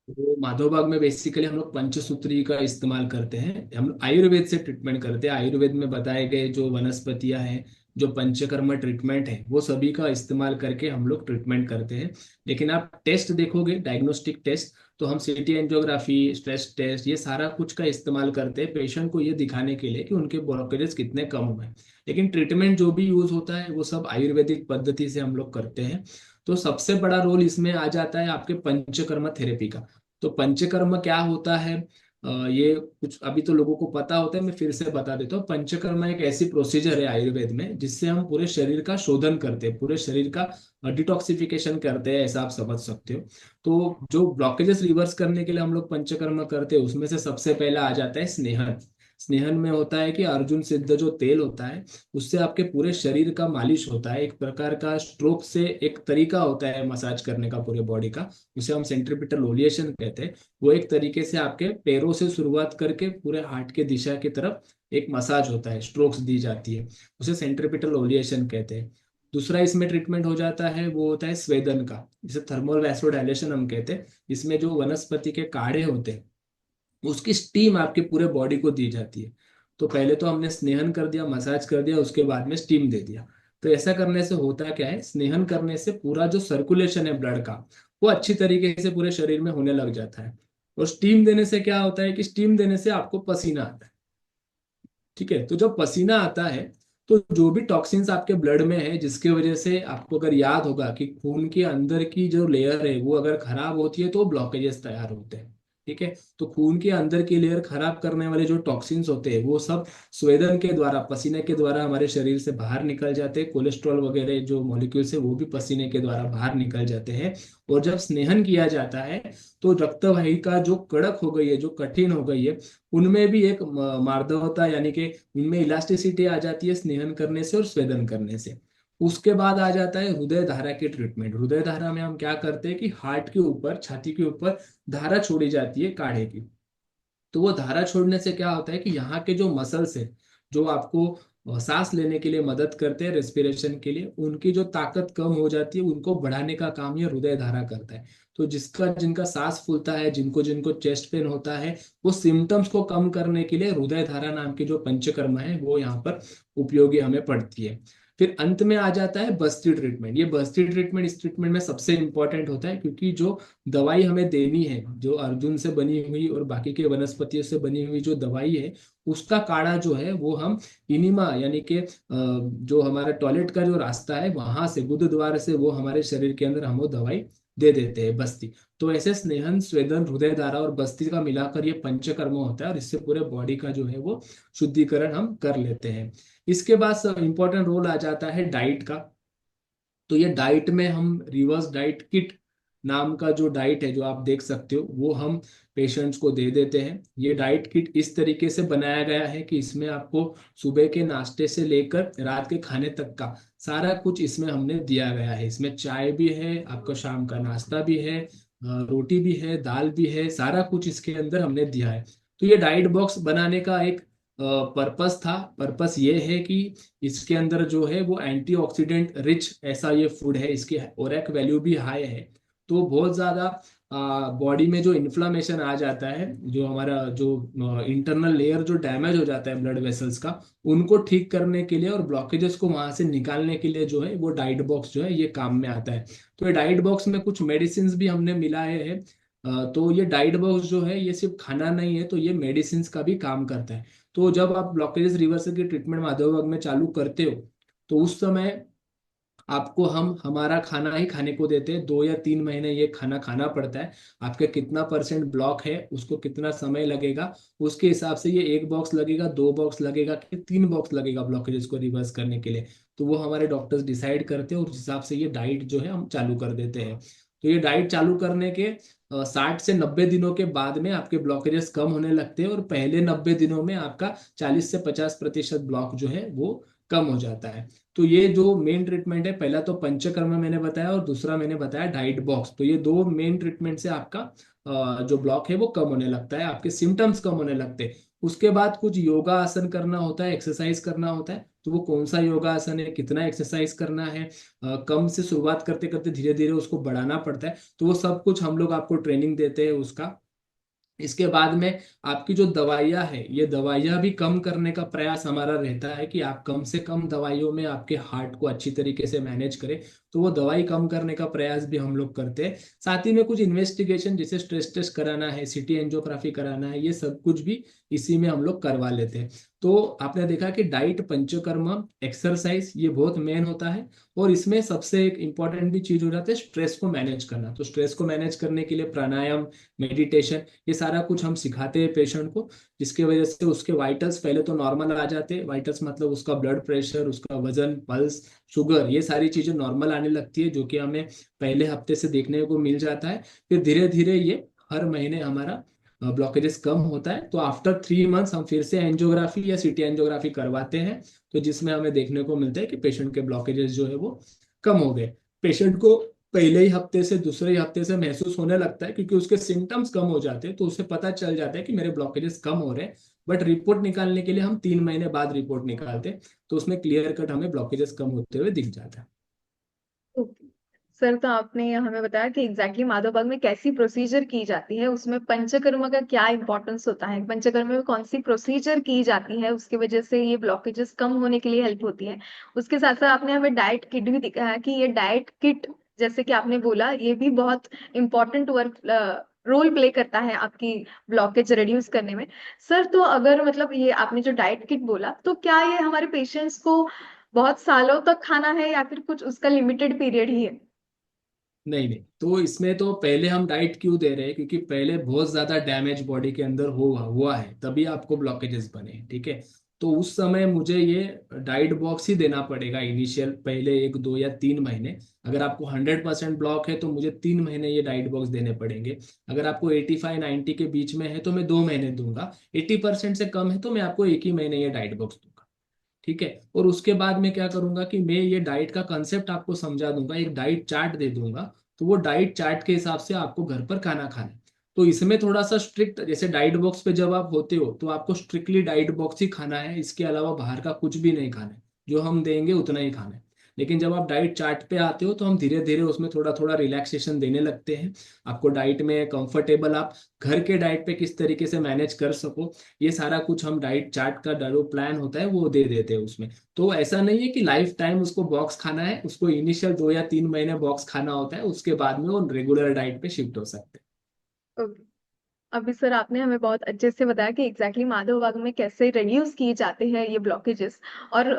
तो माधव बाग में बेसिकली हम लोग पंचसूत्री का इस्तेमाल करते हैं, हम लोग आयुर्वेद से ट्रीटमेंट करते हैं। आयुर्वेद में बताए गए जो वनस्पतियां हैं, जो पंचकर्म ट्रीटमेंट है, वो सभी का इस्तेमाल करके हम लोग ट्रीटमेंट करते हैं। लेकिन आप टेस्ट देखोगे, डायग्नोस्टिक टेस्ट, तो हम सीटी एंजियोग्राफी, स्ट्रेस टेस्ट, ये सारा कुछ का इस्तेमाल करते हैं पेशेंट को ये दिखाने के लिए कि उनके ब्लॉकेजेस कितने कम हुए हैं। लेकिन ट्रीटमेंट जो भी यूज होता है वो सब आयुर्वेदिक पद्धति से हम लोग करते हैं। तो सबसे बड़ा रोल इसमें आ जाता है आपके पंचकर्म थेरेपी का। तो पंचकर्म क्या होता है, ये कुछ अभी तो लोगों को पता होता है, मैं फिर से बता देता हूँ। पंचकर्म एक ऐसी प्रोसीजर है आयुर्वेद में जिससे हम पूरे शरीर का शोधन करते हैं, पूरे शरीर का डिटॉक्सिफिकेशन करते हैं, ऐसा आप समझ सकते हो। तो जो ब्लॉकेजेस रिवर्स करने के लिए हम लोग पंचकर्म करते हैं उसमें से सबसे पहला आ जाता है स्नेहन। स्नेहन में होता है कि अर्जुन सिद्ध जो तेल होता है उससे आपके पूरे शरीर का मालिश होता है। एक प्रकार का स्ट्रोक से एक तरीका होता है मसाज करने का पूरे बॉडी का, उसे हम सेंट्रीपिटल ओलिएशन कहते हैं। वो एक तरीके से आपके पैरों से शुरुआत करके पूरे हार्ट के दिशा की तरफ एक मसाज होता है, स्ट्रोक्स दी जाती है, उसे सेंट्रीपिटल ओलिएशन कहते हैं। दूसरा इसमें ट्रीटमेंट हो जाता है वो होता है स्वेदन का, जिसे थर्मल वैसोडाइलेशन हम कहते हैं। इसमें जो वनस्पति के काढ़े होते हैं उसकी स्टीम आपके पूरे बॉडी को दी जाती है। तो पहले तो हमने स्नेहन कर दिया, मसाज कर दिया, उसके बाद में स्टीम दे दिया। तो ऐसा करने से होता क्या है, स्नेहन करने से पूरा जो सर्कुलेशन है ब्लड का वो अच्छी तरीके से पूरे शरीर में होने लग जाता है। और स्टीम देने से क्या होता है कि स्टीम देने से आपको पसीना आता है। ठीक है, तो जब पसीना आता है तो जो भी टॉक्सिन्स आपके ब्लड में है, जिसके वजह से आपको अगर याद होगा कि खून के अंदर की जो लेयर है वो अगर खराब होती है तो ब्लॉकेजेस तैयार होते हैं। ठीक है, तो खून के अंदर की लेयर खराब करने वाले जो टॉक्सिन्स होते हैं वो सब स्वेदन के द्वारा, पसीने के द्वारा हमारे शरीर से बाहर निकल जाते हैं। कोलेस्ट्रॉल वगैरह जो मॉलिक्यूल्स है वो भी पसीने के द्वारा बाहर निकल जाते हैं। और जब स्नेहन किया जाता है तो रक्त वाहिका जो कड़क हो गई है, जो कठिन हो गई है, उनमें भी एक मार्दवता, यानी कि उनमें इलास्टिसिटी आ जाती है स्नेहन करने से और स्वेदन करने से। उसके बाद आ जाता है हृदय धारा की ट्रीटमेंट। हृदय धारा में हम क्या करते हैं कि हार्ट के ऊपर, छाती के ऊपर धारा छोड़ी जाती है काढ़े की। तो वो धारा छोड़ने से क्या होता है कि यहाँ के जो मसल्स है, जो आपको सांस लेने के लिए मदद करते हैं, रेस्पिरेशन के लिए, उनकी जो ताकत कम हो जाती है उनको बढ़ाने का काम ये हृदय धारा करता है। तो जिसका जिनका सांस फूलता है, जिनको जिनको चेस्ट पेन होता है, वो सिम्टम्स को कम करने के लिए हृदय धारा नाम की जो पंचकर्म है वो यहाँ पर उपयोगी हमें पड़ती है। फिर अंत में आ जाता है बस्ती ट्रीटमेंट। ये बस्ती ट्रीटमेंट इस ट्रीटमेंट में सबसे इंपॉर्टेंट होता है, क्योंकि जो दवाई हमें देनी है, जो अर्जुन से बनी हुई और बाकी के वनस्पतियों से बनी हुई जो दवाई है, उसका काढ़ा जो है वो हम इनिमा, यानी कि जो हमारा टॉयलेट का जो रास्ता है वहां से, गुद द्वार से वो हमारे शरीर के अंदर हम वो दवाई दे देते हैं बस्ती। तो ऐसे स्नेहन, स्वेदन, हृदय धारा और बस्ती का मिलाकर ये पंचकर्म होता है, और इससे पूरे बॉडी का जो है वो शुद्धिकरण हम कर लेते हैं। इसके बाद इंपॉर्टेंट रोल आ जाता है डाइट का। तो ये डाइट में हम रिवर्स डाइट किट नाम का जो डाइट है, जो आप देख सकते हो, वो हम पेशेंट्स को दे देते हैं। ये डाइट किट इस तरीके से बनाया गया है कि इसमें आपको सुबह के नाश्ते से लेकर रात के खाने तक का सारा कुछ इसमें हमने दिया गया है। इसमें चाय भी है, आपका शाम का नाश्ता भी है, रोटी भी है, दाल भी है, सारा कुछ इसके अंदर हमने दिया है। तो ये डाइट बॉक्स बनाने का एक पर्पस था। पर्पस ये है कि इसके अंदर जो है वो एंटीऑक्सीडेंट रिच ऐसा ये फूड है, इसकी ओरेक वैल्यू भी हाई है। तो बहुत ज्यादा बॉडी में जो इन्फ्लामेशन आ जाता है, जो हमारा जो इंटरनल लेयर जो डैमेज हो जाता है ब्लड वेसल्स का, उनको ठीक करने के लिए और ब्लॉकेजेस को वहां से निकालने के लिए जो है वो डाइट बॉक्स जो है ये काम में आता है। तो ये डाइट बॉक्स में कुछ मेडिसिन भी हमने मिलाए हैं। तो ये डाइट बॉक्स जो है ये सिर्फ खाना नहीं है, तो ये मेडिसिन का भी काम करता है। तो जब आप ब्लॉकेजेस रिवर्सल की ट्रीटमेंट माधवबाग में चालू करते हो, तो उस समय आपको हम हमारा खाना ही खाने को देते हैं। 2 या 3 महीने ये खाना खाना पड़ता है। आपके कितना परसेंट ब्लॉक है, उसको कितना समय लगेगा, उसके हिसाब से ये 1 बॉक्स लगेगा, 2 बॉक्स लगेगा, कि 3 बॉक्स लगेगा ब्लॉकेजेस को रिवर्स करने के लिए। तो वो हमारे डॉक्टर्स डिसाइड करते हैं, उस हिसाब से ये डाइट जो है हम चालू कर देते हैं। तो ये डाइट चालू करने के 60 से 90 दिनों के बाद में आपके ब्लॉकेजेस कम होने लगते हैं, और पहले 90 दिनों में आपका 40 से 50% ब्लॉक जो है वो कम हो जाता है। तो ये जो मेन ट्रीटमेंट है, पहला तो पंचकर्म मैंने बताया, और दूसरा मैंने बताया डाइट बॉक्स। तो ये दो मेन ट्रीटमेंट से आपका जो ब्लॉक है वो कम होने लगता है, आपके सिम्टम्स कम होने लगते हैं। उसके बाद कुछ योगा आसन करना होता है, एक्सरसाइज करना होता है। तो वो कौन सा योगा आसन है, कितना एक्सरसाइज करना है, कम से शुरुआत करते करते धीरे धीरे उसको बढ़ाना पड़ता है। तो वो सब कुछ हम लोग आपको ट्रेनिंग देते हैं उसका। इसके बाद में आपकी जो दवाइयाँ है, ये दवाइयाँ भी कम करने का प्रयास हमारा रहता है कि आप कम से कम दवाइयों में आपके हार्ट को अच्छी तरीके से मैनेज करें। तो वो दवाई कम करने का प्रयास भी हम लोग करते हैं। साथ ही में कुछ इन्वेस्टिगेशन, जैसे स्ट्रेस टेस्ट कराना है, सिटी एंजियोग्राफी कराना है, ये सब कुछ भी इसी में हम लोग करवा लेते हैं। तो आपने देखा कि डाइट, पंचकर्म, एक्सरसाइज ये बहुत मेन होता है। और इसमें सबसे एक इम्पॉर्टेंट भी चीज हो जाता है स्ट्रेस को मैनेज करना। तो स्ट्रेस को मैनेज करने के लिए प्राणायाम, मेडिटेशन, ये सारा कुछ हम सिखाते हैं पेशेंट को, जिसकी वजह से उसके वाइटल्स पहले तो नॉर्मल आ जाते हैं। वाइटल्स मतलब उसका ब्लड प्रेशर, उसका वजन, पल्स, शुगर, ये सारी चीजें नॉर्मल आने लगती है, जो कि हमें पहले हफ्ते से देखने को मिल जाता है। फिर धीरे धीरे ये हर महीने हमारा ब्लॉकेजेस कम होता है। तो आफ्टर 3 मंथ्स हम फिर से एंजियोग्राफी या सिटी एंजियोग्राफी करवाते हैं, तो जिसमें हमें देखने को मिलता है कि पेशेंट के ब्लॉकेजेस जो है वो कम हो गए। पेशेंट को पहले ही हफ्ते से, दूसरे ही हफ्ते से महसूस होने लगता है, क्योंकि उसके सिम्टम्स कम हो जाते हैं, तो उसे पता चल जाता है कि मेरे ब्लॉकेजेस कम हो रहे हैं। बट रिपोर्ट निकालने के लिए हम 3 महीने बाद रिपोर्ट निकालते हैं, तो उसमें क्लियर कट हमें ब्लॉकेजेस कम होते हुए दिख जाता है। ओके। सर, तो आपने हमें बताया कि एग्जैक्टली माधवबाग में कैसी प्रोसीजर की जाती है, उसमें पंचकर्म का क्या इंपॉर्टेंस होता है, पंचकर्म में कौन सी प्रोसीजर की जाती है, उसकी वजह से ये ब्लॉकेजेस कम होने के लिए हेल्प होती है। उसके साथ साथ आपने हमें डाइट किट भी दिखाया कि ये डाइट किट, जैसे कि आपने बोला, ये भी बहुत इंपॉर्टेंट वर्क रोल प्ले करता है आपकी ब्लॉकेज रिड्यूस करने में। सर, तो अगर मतलब ये आपने जो डाइट किट बोला, तो क्या ये हमारे पेशेंट्स को बहुत सालों तक खाना है या फिर कुछ उसका लिमिटेड पीरियड ही है? नहीं नहीं, तो इसमें तो पहले हम डाइट क्यों दे रहे हैं, क्योंकि पहले बहुत ज्यादा डैमेज बॉडी के अंदर हुआ है, तभी आपको ब्लॉकेजेस बने हैं, ठीक है। तो उस समय मुझे ये डाइट बॉक्स ही देना पड़ेगा इनिशियल पहले 1, 2 या 3 महीने। अगर आपको 100% ब्लॉक है तो मुझे 3 महीने ये डाइट बॉक्स देने पड़ेंगे। अगर आपको 85-90 के बीच में है तो मैं 2 महीने दूंगा। 80% से कम है तो मैं आपको एक ही महीने ये डाइट बॉक्स दूंगा, ठीक है। और उसके बाद मैं क्या करूंगा कि मैं ये डाइट का कंसेप्ट आपको समझा दूंगा, एक डाइट चार्ट दे दूंगा। तो वो डाइट चार्ट के हिसाब से आपको घर पर खाना खाना है। तो इसमें थोड़ा सा स्ट्रिक्ट, जैसे डाइट बॉक्स पे जब आप होते हो तो आपको स्ट्रिक्टली डाइट बॉक्स ही खाना है, इसके अलावा बाहर का कुछ भी नहीं खाना है, जो हम देंगे उतना ही खाना है। लेकिन जब आप डाइट चार्ट पे आते हो तो हम धीरे धीरे उसमें थोड़ा थोड़ा रिलैक्सेशन देने लगते हैं। आपको डाइट में कंफर्टेबल, आप घर के डाइट पे किस तरीके से मैनेज कर सको, ये सारा कुछ हम डाइट चार्ट का जो प्लान होता है वो दे देते हैं उसमें। तो ऐसा नहीं है कि लाइफ टाइम उसको बॉक्स खाना है, उसको इनिशियल 2 या 3 महीने बॉक्स खाना होता है, उसके बाद में वो रेगुलर डाइट पे शिफ्ट हो सकते हैं। ओके। अभी सर आपने हमें बहुत अच्छे से बताया कि एग्जैक्टली माधव बाग में कैसे रिड्यूस किए जाते हैं ये ब्लॉकेजेस। और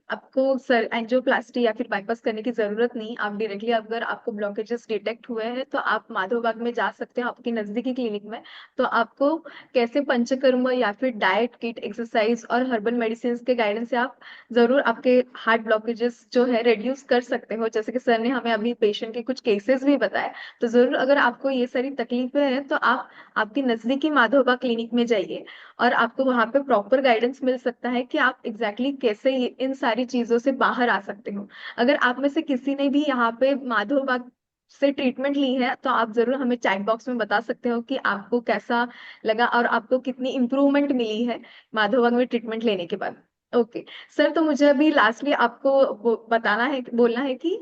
आपको सर एंजियोप्लास्टी या फिर बाईपास करने की जरूरत नहीं। आप डायरेक्टली, अगर आपको ब्लॉकेजेस डिटेक्ट हुए हैं तो आप माधव बाग में जा सकते हैं, आपकी नजदीकी क्लिनिक में। तो आपको कैसे पंचकर्म या फिर डाइट किट, एक्सरसाइज और हर्बल मेडिसिन के गाइडेंस से आप जरूर आपके हार्ट ब्लॉकेजेस जो है रिड्यूस कर सकते हो। जैसे कि सर ने हमें अभी पेशेंट के कुछ केसेस भी बताए। तो जरूर अगर आपको ये सारी तकलीफें हैं तो आप आपकी नजदीकी माधव बाग क्लिनिक में जाइए, और आपको वहां पे प्रॉपर गाइडेंस मिल सकता है कि आप एग्जैक्टली कैसे इन सारी चीजों से बाहर आ सकते हो। अगर आप में से किसी ने भी यहाँ पे माधव बाग से ट्रीटमेंट ली है तो आप जरूर हमें चैट बॉक्स में बता सकते हो कि आपको कैसा लगा और आपको कितनी इम्प्रूवमेंट मिली है माधव बाग में ट्रीटमेंट लेने के बाद। ओके सर, तो मुझे अभी लास्टली आपको बताना है, बोलना है कि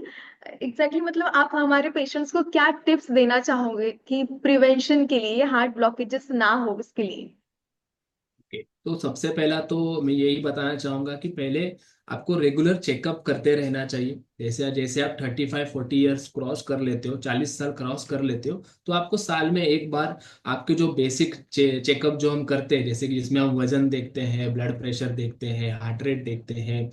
एग्जैक्टली मतलब आप हमारे पेशेंट्स को क्या टिप्स देना चाहोगे कि प्रिवेंशन के लिए, हार्ट ब्लॉकेजेस ना हो उसके लिए। ओके, तो सबसे पहला तो मैं यही बताना चाहूंगा कि पहले आपको रेगुलर चेकअप करते रहना चाहिए। जैसे जैसे आप 35-40 ईयर्स क्रॉस कर लेते हो, 40 साल क्रॉस कर लेते हो, तो आपको साल में एक बार आपके जो बेसिक चेकअप जो हम करते हैं, जैसे कि जिसमें हम वजन देखते हैं, ब्लड प्रेशर देखते हैं, हार्ट रेट देखते हैं,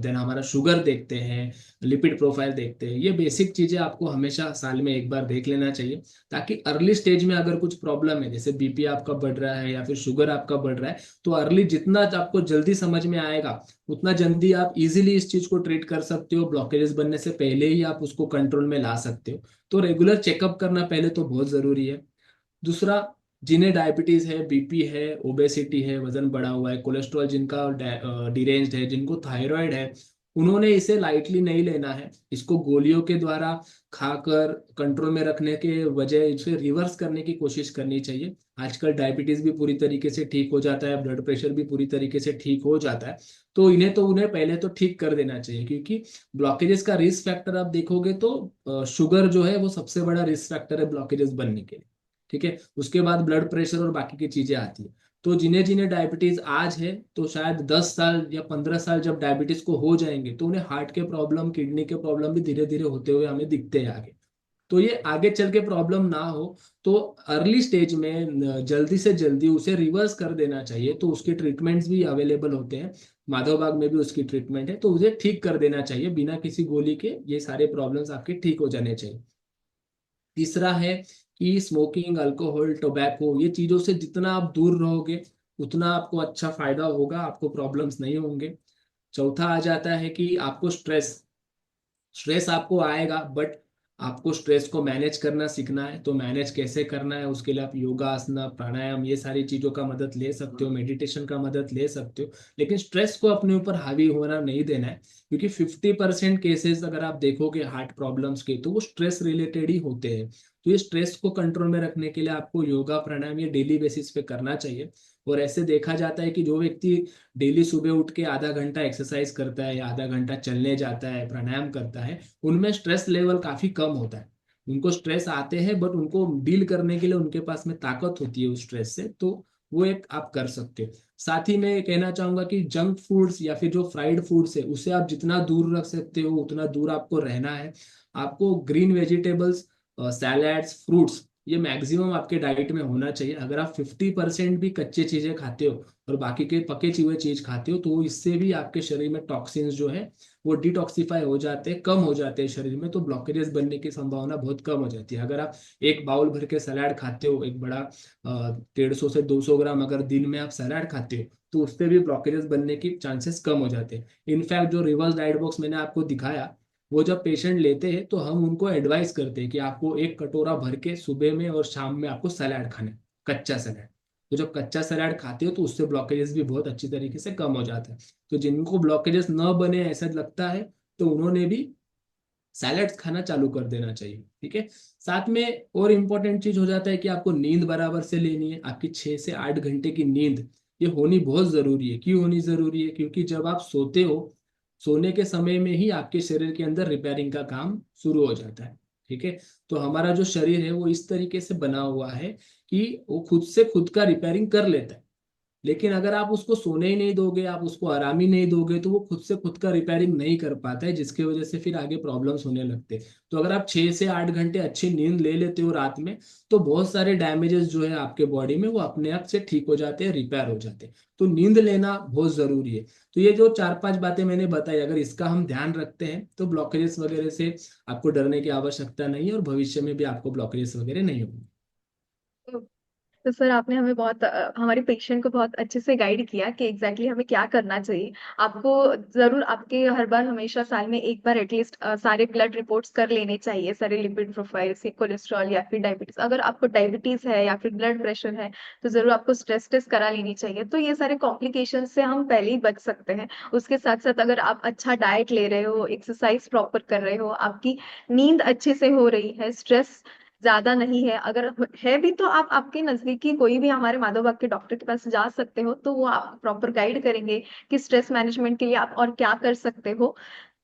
देन हमारा शुगर देखते हैं, लिपिड प्रोफाइल देखते हैं, ये बेसिक चीजें आपको हमेशा साल में एक बार देख लेना चाहिए। ताकि अर्ली स्टेज में अगर कुछ प्रॉब्लम है, जैसे बीपी आपका बढ़ रहा है या फिर शुगर आपका बढ़ रहा है, तो अर्ली जितना आपको जल्दी समझ में आएगा उतना जल्दी आप इजीली इस चीज को ट्रीट कर सकते हो। ब्लॉकेजेस बनने से पहले ही आप उसको कंट्रोल में ला सकते हो। तो रेगुलर चेकअप करना पहले तो बहुत जरूरी है। दूसरा, जिन्हें डायबिटीज है, बीपी है, ओबेसिटी है, वजन बढ़ा हुआ है, कोलेस्ट्रॉल जिनका डिरेंज्ड है, जिनको थायराइड है, उन्होंने इसे लाइटली नहीं लेना है। इसको गोलियों के द्वारा खाकर कंट्रोल में रखने के बजाय इसे रिवर्स करने की कोशिश करनी चाहिए। आजकल डायबिटीज भी पूरी तरीके से ठीक हो जाता है, ब्लड प्रेशर भी पूरी तरीके से ठीक हो जाता है। तो उन्हें पहले तो ठीक कर देना चाहिए, क्योंकि ब्लॉकेजेस का रिस्क फैक्टर आप देखोगे तो शुगर जो है वो सबसे बड़ा रिस्क फैक्टर है ब्लॉकेजेस बनने के लिए। ठीक है, उसके बाद ब्लड प्रेशर और बाकी की चीजें आती है। तो जिन्हें जिन्हें डायबिटीज आज है, तो शायद 10 साल या 15 साल जब डायबिटीज को हो जाएंगे तो उन्हें हार्ट के प्रॉब्लम, किडनी के प्रॉब्लम भी धीरे धीरे होते हुए हमें दिखते हैं आगे। तो ये आगे चल के प्रॉब्लम ना हो, तो अर्ली स्टेज में जल्दी से जल्दी उसे रिवर्स कर देना चाहिए। तो उसके ट्रीटमेंट्स भी अवेलेबल होते हैं, माधव बाग में भी उसकी ट्रीटमेंट है, तो उसे ठीक कर देना चाहिए बिना किसी गोली के। ये सारे प्रॉब्लम्स आपके ठीक हो जाने चाहिए। तीसरा है कि स्मोकिंग, अल्कोहल, टोबैको, ये चीजों से जितना आप दूर रहोगे उतना आपको अच्छा फायदा होगा, आपको प्रॉब्लम्स नहीं होंगे। चौथा आ जाता है कि आपको स्ट्रेस स्ट्रेस आपको आएगा, बट आपको स्ट्रेस को मैनेज करना सीखना है। तो मैनेज कैसे करना है, उसके लिए आप योगा, आसना, प्राणायाम, ये सारी चीजों का मदद ले सकते हो, मेडिटेशन का मदद ले सकते हो। लेकिन स्ट्रेस को अपने ऊपर हावी होना नहीं देना है, क्योंकि 50% केसेस अगर आप देखोगे हार्ट प्रॉब्लम्स के, तो वो स्ट्रेस रिलेटेड ही होते हैं। तो ये स्ट्रेस को कंट्रोल में रखने के लिए आपको योगा, प्राणायाम ये डेली बेसिस पे करना चाहिए। और ऐसे देखा जाता है कि जो व्यक्ति डेली सुबह उठ के आधा घंटा एक्सरसाइज करता है या आधा घंटा चलने जाता है, प्राणायाम करता है, उनमें स्ट्रेस लेवल काफी कम होता है। उनको स्ट्रेस आते हैं बट उनको डील करने के लिए उनके पास में ताकत होती है उस स्ट्रेस से। तो वो एक आप कर सकते हो। साथ ही मैं कहना चाहूंगा कि जंक फूड्स या फिर जो फ्राइड फूड्स है उसे आप जितना दूर रख सकते हो उतना दूर आपको रहना है। आपको ग्रीन वेजिटेबल्स, सैलड्स, फ्रूट्स, ये मैक्सिमम आपके डाइट में होना चाहिए। अगर आप 50% भी कच्चे चीजें खाते हो और बाकी के पके हुए चीज खाते हो, तो इससे भी आपके शरीर में टॉक्सिन्स जो है वो डिटॉक्सिफाई हो जाते हैं, कम हो जाते हैं शरीर में। तो ब्लॉकेजेस बनने की संभावना बहुत कम हो जाती है। अगर आप एक बाउल भर के सलाद खाते हो, एक बड़ा 150 से 200 ग्राम अगर दिन में आप सलाद खाते हो, तो उससे भी ब्लॉकेजेस बनने की चांसेस कम हो जाते हैं। इनफैक्ट जो रिवर्स डाइट बॉक्स मैंने आपको दिखाया, वो जब पेशेंट लेते हैं तो हम उनको एडवाइस करते हैं कि आपको एक कटोरा भर के सुबह में और शाम में आपको सलाद खाना है, कच्चा सलाद। तो जब कच्चा सलाद खाते हो तो उससे ब्लॉकेजेस भी बहुत अच्छी तरीके से कम हो जाता है। तो जिनको ब्लॉकेजेस न बने ऐसा लगता है, तो उन्होंने भी सैलड्स खाना चालू कर देना चाहिए। ठीक है। साथ में और इम्पोर्टेंट चीज हो जाता है कि आपको नींद बराबर से लेनी है। आपकी 6 से 8 घंटे की नींद ये होनी बहुत जरूरी है। क्यों होनी जरूरी है? क्योंकि जब आप सोते हो, सोने के समय में ही आपके शरीर के अंदर रिपेयरिंग का काम शुरू हो जाता है। ठीक है। तो हमारा जो शरीर है वो इस तरीके से बना हुआ है कि वो खुद से खुद का रिपेयरिंग कर लेता है। लेकिन अगर आप उसको सोने ही नहीं दोगे, आप उसको आराम ही नहीं दोगे, तो वो खुद से खुद का रिपेयरिंग नहीं कर पाता है, जिसकी वजह से फिर आगे प्रॉब्लम्स होने लगते हैं। तो अगर आप 6 से 8 घंटे अच्छी नींद ले लेते हो रात में, तो बहुत सारे डैमेजेस जो है आपके बॉडी में वो अपने आप से ठीक हो जाते हैं, रिपेयर हो जाते हैं। तो नींद लेना बहुत जरूरी है। तो ये जो 4-5 बातें मैंने बताई, अगर इसका हम ध्यान रखते हैं तो ब्लॉकेजेस वगैरह से आपको डरने की आवश्यकता नहीं है, और भविष्य में भी आपको ब्लॉकेजेस वगैरह नहीं होंगे। तो सर आपने हमें बहुत हमारे पेशेंट को बहुत अच्छे से गाइड किया कि एग्जैक्टली हमें क्या करना चाहिए। आपको जरूर आपके हर बार हमेशा साल में एक बार एटलीस्ट सारे ब्लड रिपोर्ट्स कर लेने चाहिए, सारे लिपिड प्रोफाइल से, कोलेस्ट्रॉल या फिर डायबिटीज, अगर आपको डायबिटीज है या फिर ब्लड प्रेशर है तो जरूर आपको स्ट्रेस टेस्ट करा लेनी चाहिए। तो ये सारे कॉम्प्लिकेशन से हम पहले ही बच सकते हैं। उसके साथ साथ अगर आप अच्छा डाइट ले रहे हो, एक्सरसाइज प्रॉपर कर रहे हो, आपकी नींद अच्छे से हो रही है, स्ट्रेस ज्यादा नहीं है, अगर है भी तो आप आपके नजदीकी कोई भी हमारे माधव बाग के डॉक्टर के पास जा सकते हो, तो वो आपको प्रॉपर गाइड करेंगे कि स्ट्रेस मैनेजमेंट के लिए आप और क्या कर सकते हो।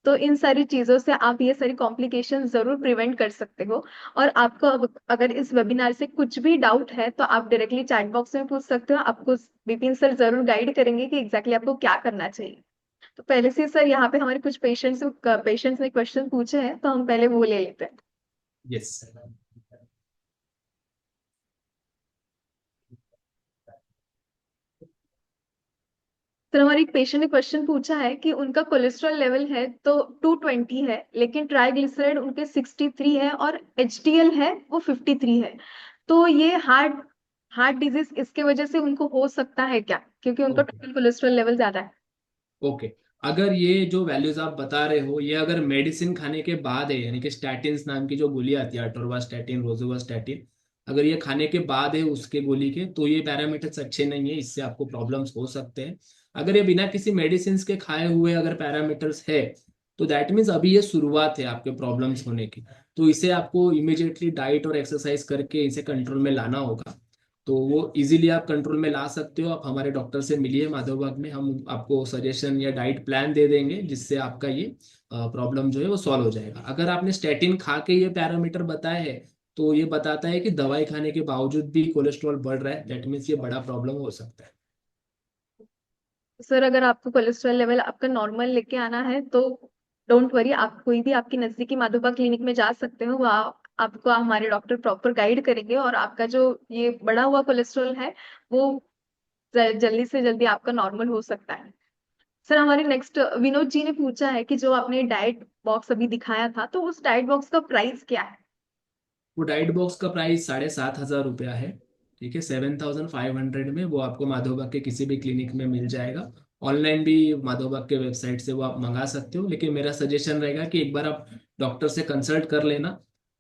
तो इन सारी चीजों से आप ये सारी कॉम्प्लिकेशन जरूर प्रिवेंट कर सकते हो। और आपको अगर इस वेबिनार से कुछ भी डाउट है तो आप डायरेक्टली चैट बॉक्स में पूछ सकते हो, आपको विपिन सर जरूर गाइड करेंगे कि एग्जैक्टली आपको क्या करना चाहिए। तो पहले से सर यहाँ पे हमारे कुछ पेशेंट्स ने क्वेश्चन पूछे हैं, तो हम पहले वो ले लेते हैं। यस। सर हमारे एक पेशेंट ने क्वेश्चन पूछा है कि उनका कोलेस्ट्रॉल लेवल है तो 220 है, लेकिन ट्राइग्लिसराइड उनके 63 है और एचडीएल है वो 53 है। तो ये हार्ट हार्ट डिजीज इसके वजह से उनको हो सकता है क्या, क्योंकि उनका ओके। टोटल कोलेस्ट्रॉल लेवल ज्यादा है। ओके। अगर ये जो वैल्यूज आप बता रहे हो, ये अगर मेडिसिन खाने के बाद है, यानी कि स्टैटिन्स नाम की जो गोली आती है, अटोरवास्टैटिन, रोजुवास्टैटिन, अगर ये खाने के बाद है उसके गोली के, तो ये पैरामीटर्स अच्छे नहीं है, इससे आपको प्रॉब्लम्स हो सकते हैं। अगर ये बिना किसी मेडिसिन के खाए हुए अगर पैरामीटर्स है, तो दैट मीन्स अभी ये शुरुआत है आपके प्रॉब्लम्स होने की। तो इसे आपको इमिजिएटली डाइट और एक्सरसाइज करके इसे कंट्रोल में लाना होगा। तो वो इजीली आप कंट्रोल में ला सकते हो। आप हमारे डॉक्टर से मिलिए माधव बाग में, हम आपको सजेशन या डाइट प्लान दे देंगे, जिससे आपका ये प्रॉब्लम जो है वो सॉल्व हो जाएगा। अगर आपने स्टैटिन खा के ये पैरामीटर बताए हैं, तो ये बताता है कि दवाई खाने के बावजूद भी कोलेस्ट्रॉल बढ़ रहा है, दैट मीन्स ये बड़ा प्रॉब्लम हो सकता है। सर अगर आपको कोलेस्ट्रॉल लेवल आपका नॉर्मल लेके आना है तो डोंट वरी, आप कोई भी आपकी नजदीकी माधोबा क्लिनिक में जा सकते हो, वहाँ आपको हमारे डॉक्टर प्रॉपर गाइड करेंगे और आपका जो ये बढ़ा हुआ कोलेस्ट्रॉल है वो जल्दी से जल्दी आपका नॉर्मल हो सकता है। सर हमारे नेक्स्ट विनोद जी ने पूछा है कि जो आपने डाइट बॉक्स अभी दिखाया था तो उस डाइट बॉक्स का प्राइस क्या है। वो डाइट बॉक्स का प्राइस 7,500 रुपया है। ठीक है, 7,500 में वो आपको माधोबाग के किसी भी क्लिनिक में मिल जाएगा। ऑनलाइन भी माधोबाग के वेबसाइट से वो आप मंगा सकते हो, लेकिन मेरा सजेशन रहेगा कि एक बार आप डॉक्टर से कंसल्ट कर लेना,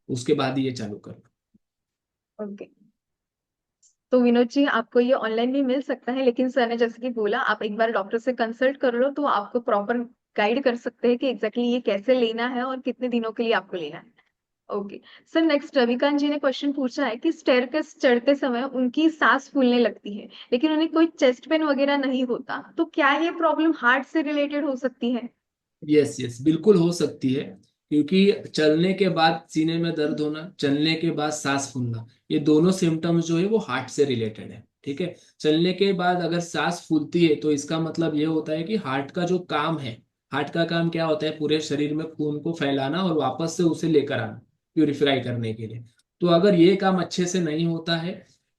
उसके बाद ही ये चालू कर। ओके। तो विनोद जी आपको ये ऑनलाइन भी मिल सकता है, लेकिन सर ने जैसे कि बोला आप एक बार डॉक्टर से कंसल्ट कर लो तो आपको प्रॉपर गाइड कर सकते हैं कि एग्जैक्टली ये कैसे लेना है और कितने दिनों के लिए आपको लेना है। ओके। सर नेक्स्ट रविकांत जी ने क्वेश्चन पूछा है कि स्टेयरकेस चढ़ते समय उनकी सांस फूलने लगती है, लेकिन उन्हें कोई चेस्ट पेन वगैरह नहीं होता, तो क्या ये प्रॉब्लम हार्ट से रिलेटेड हो सकती है। यस यस, बिल्कुल हो सकती है। क्योंकि चलने के बाद सीने में दर्द होना, चलने के बाद सांस फूलना, ये दोनों सिम्टम्स जो है वो हार्ट से रिलेटेड है। ठीक है। चलने के बाद अगर सांस फूलती है, तो इसका मतलब ये होता है कि हार्ट का जो काम है, हार्ट का काम क्या होता है, पूरे शरीर में खून को फैलाना और वापस से उसे लेकर आना, प्यूरिफाई करने के लिए। तो अगर ये काम अच्छे से नहीं होता है,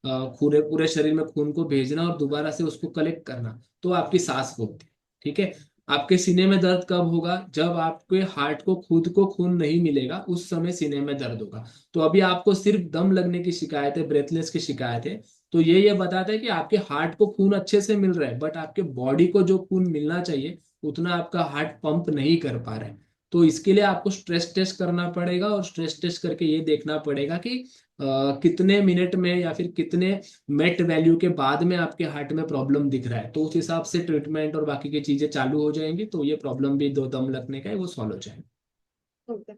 पूरे पूरे शरीर में खून को भेजना और दोबारा से उसको कलेक्ट करना, तो आपकी सांस फूलती है। ठीक है। आपके सीने में दर्द कब होगा, जब आपके हार्ट को खुद को खून नहीं मिलेगा, उस समय सीने में दर्द होगा। तो अभी आपको सिर्फ दम लगने की शिकायत है, ब्रेथलेस की शिकायत है, तो ये बताता है कि आपके हार्ट को खून अच्छे से मिल रहा है, बट आपके बॉडी को जो खून मिलना चाहिए उतना आपका हार्ट पंप नहीं कर पा रहा है। तो इसके लिए आपको स्ट्रेस टेस्ट करना पड़ेगा, और स्ट्रेस टेस्ट करके ये देखना पड़ेगा कि कितने मिनट में या फिर कितने मेट वैल्यू के बाद में आपके हार्ट में प्रॉब्लम दिख रहा है, तो उस हिसाब से ट्रीटमेंट और बाकी की चीजें चालू हो जाएंगी, तो ये प्रॉब्लम भी दो दम लगने का है वो सॉल्व हो जाएगा। ओके।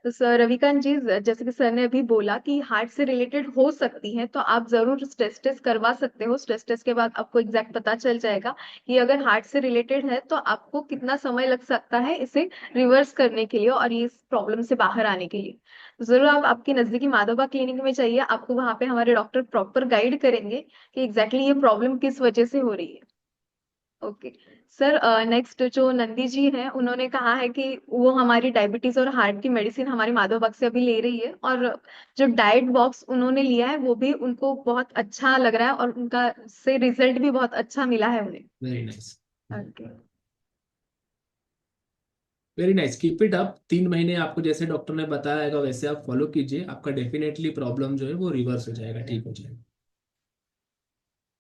तो सर रविकांत जी, जैसे कि सर ने अभी बोला कि हार्ट से रिलेटेड हो सकती है, तो आप जरूर स्ट्रेस टेस्ट करवा सकते हो। स्ट्रेस टेस्ट के बाद आपको एग्जैक्ट पता चल जाएगा कि अगर हार्ट से रिलेटेड है तो आपको कितना समय लग सकता है इसे रिवर्स करने के लिए और ये इस प्रॉब्लम से बाहर आने के लिए। तो जरूर आप आपकी नजदीकी माधोबा क्लिनिक में जाइए, आपको वहां पे हमारे डॉक्टर प्रॉपर गाइड करेंगे कि एग्जैक्टली ये प्रॉब्लम किस वजह से हो रही है। ओके सर, नेक्स्ट जो नंदी जी हैं, उन्होंने कहा है कि वो हमारी डायबिटीज और हार्ट की मेडिसिन हमारे माधव बाग से अभी ले रही है, और जो डाइट बॉक्स उन्होंने लिया है वो भी उनको बहुत अच्छा लग रहा है और उनका से रिजल्ट भी बहुत अच्छा मिला है उन्हें। Very nice. Okay. Very nice, keep it up. 3 महीने आपको जैसे डॉक्टर ने बताया है वैसे आप फॉलो कीजिए, आपका डेफिनेटली प्रॉब्लम जो है वो रिवर्स हो जाएगा, ठीक हो जाएगा।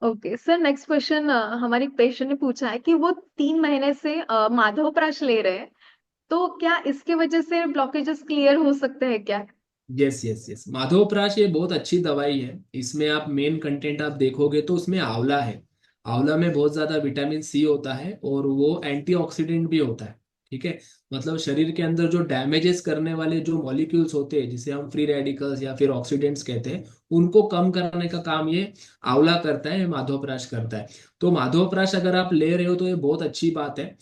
ओके सर, नेक्स्ट क्वेश्चन हमारी पेशेंट ने पूछा है कि वो 3 महीने से माधवप्राश ले रहे हैं, तो क्या इसके वजह से ब्लॉकेजेस क्लियर हो सकते हैं क्या? यस यस यस, माधवप्राश ये बहुत अच्छी दवाई है। इसमें आप मेन कंटेंट आप देखोगे तो उसमें आंवला है। आंवला में बहुत ज्यादा विटामिन सी होता है और वो एंटीऑक्सीडेंट भी होता है। ठीक है, मतलब शरीर के अंदर जो डैमेजेस करने वाले जो मॉलिक्यूल्स होते हैं जिसे हम फ्री रेडिकल्स या फिर ऑक्सीडेंट्स कहते हैं, उनको कम करने का काम ये आंवला करता है, माधवप्राश करता है। तो माधवप्राश अगर आप ले रहे हो तो ये बहुत अच्छी बात है।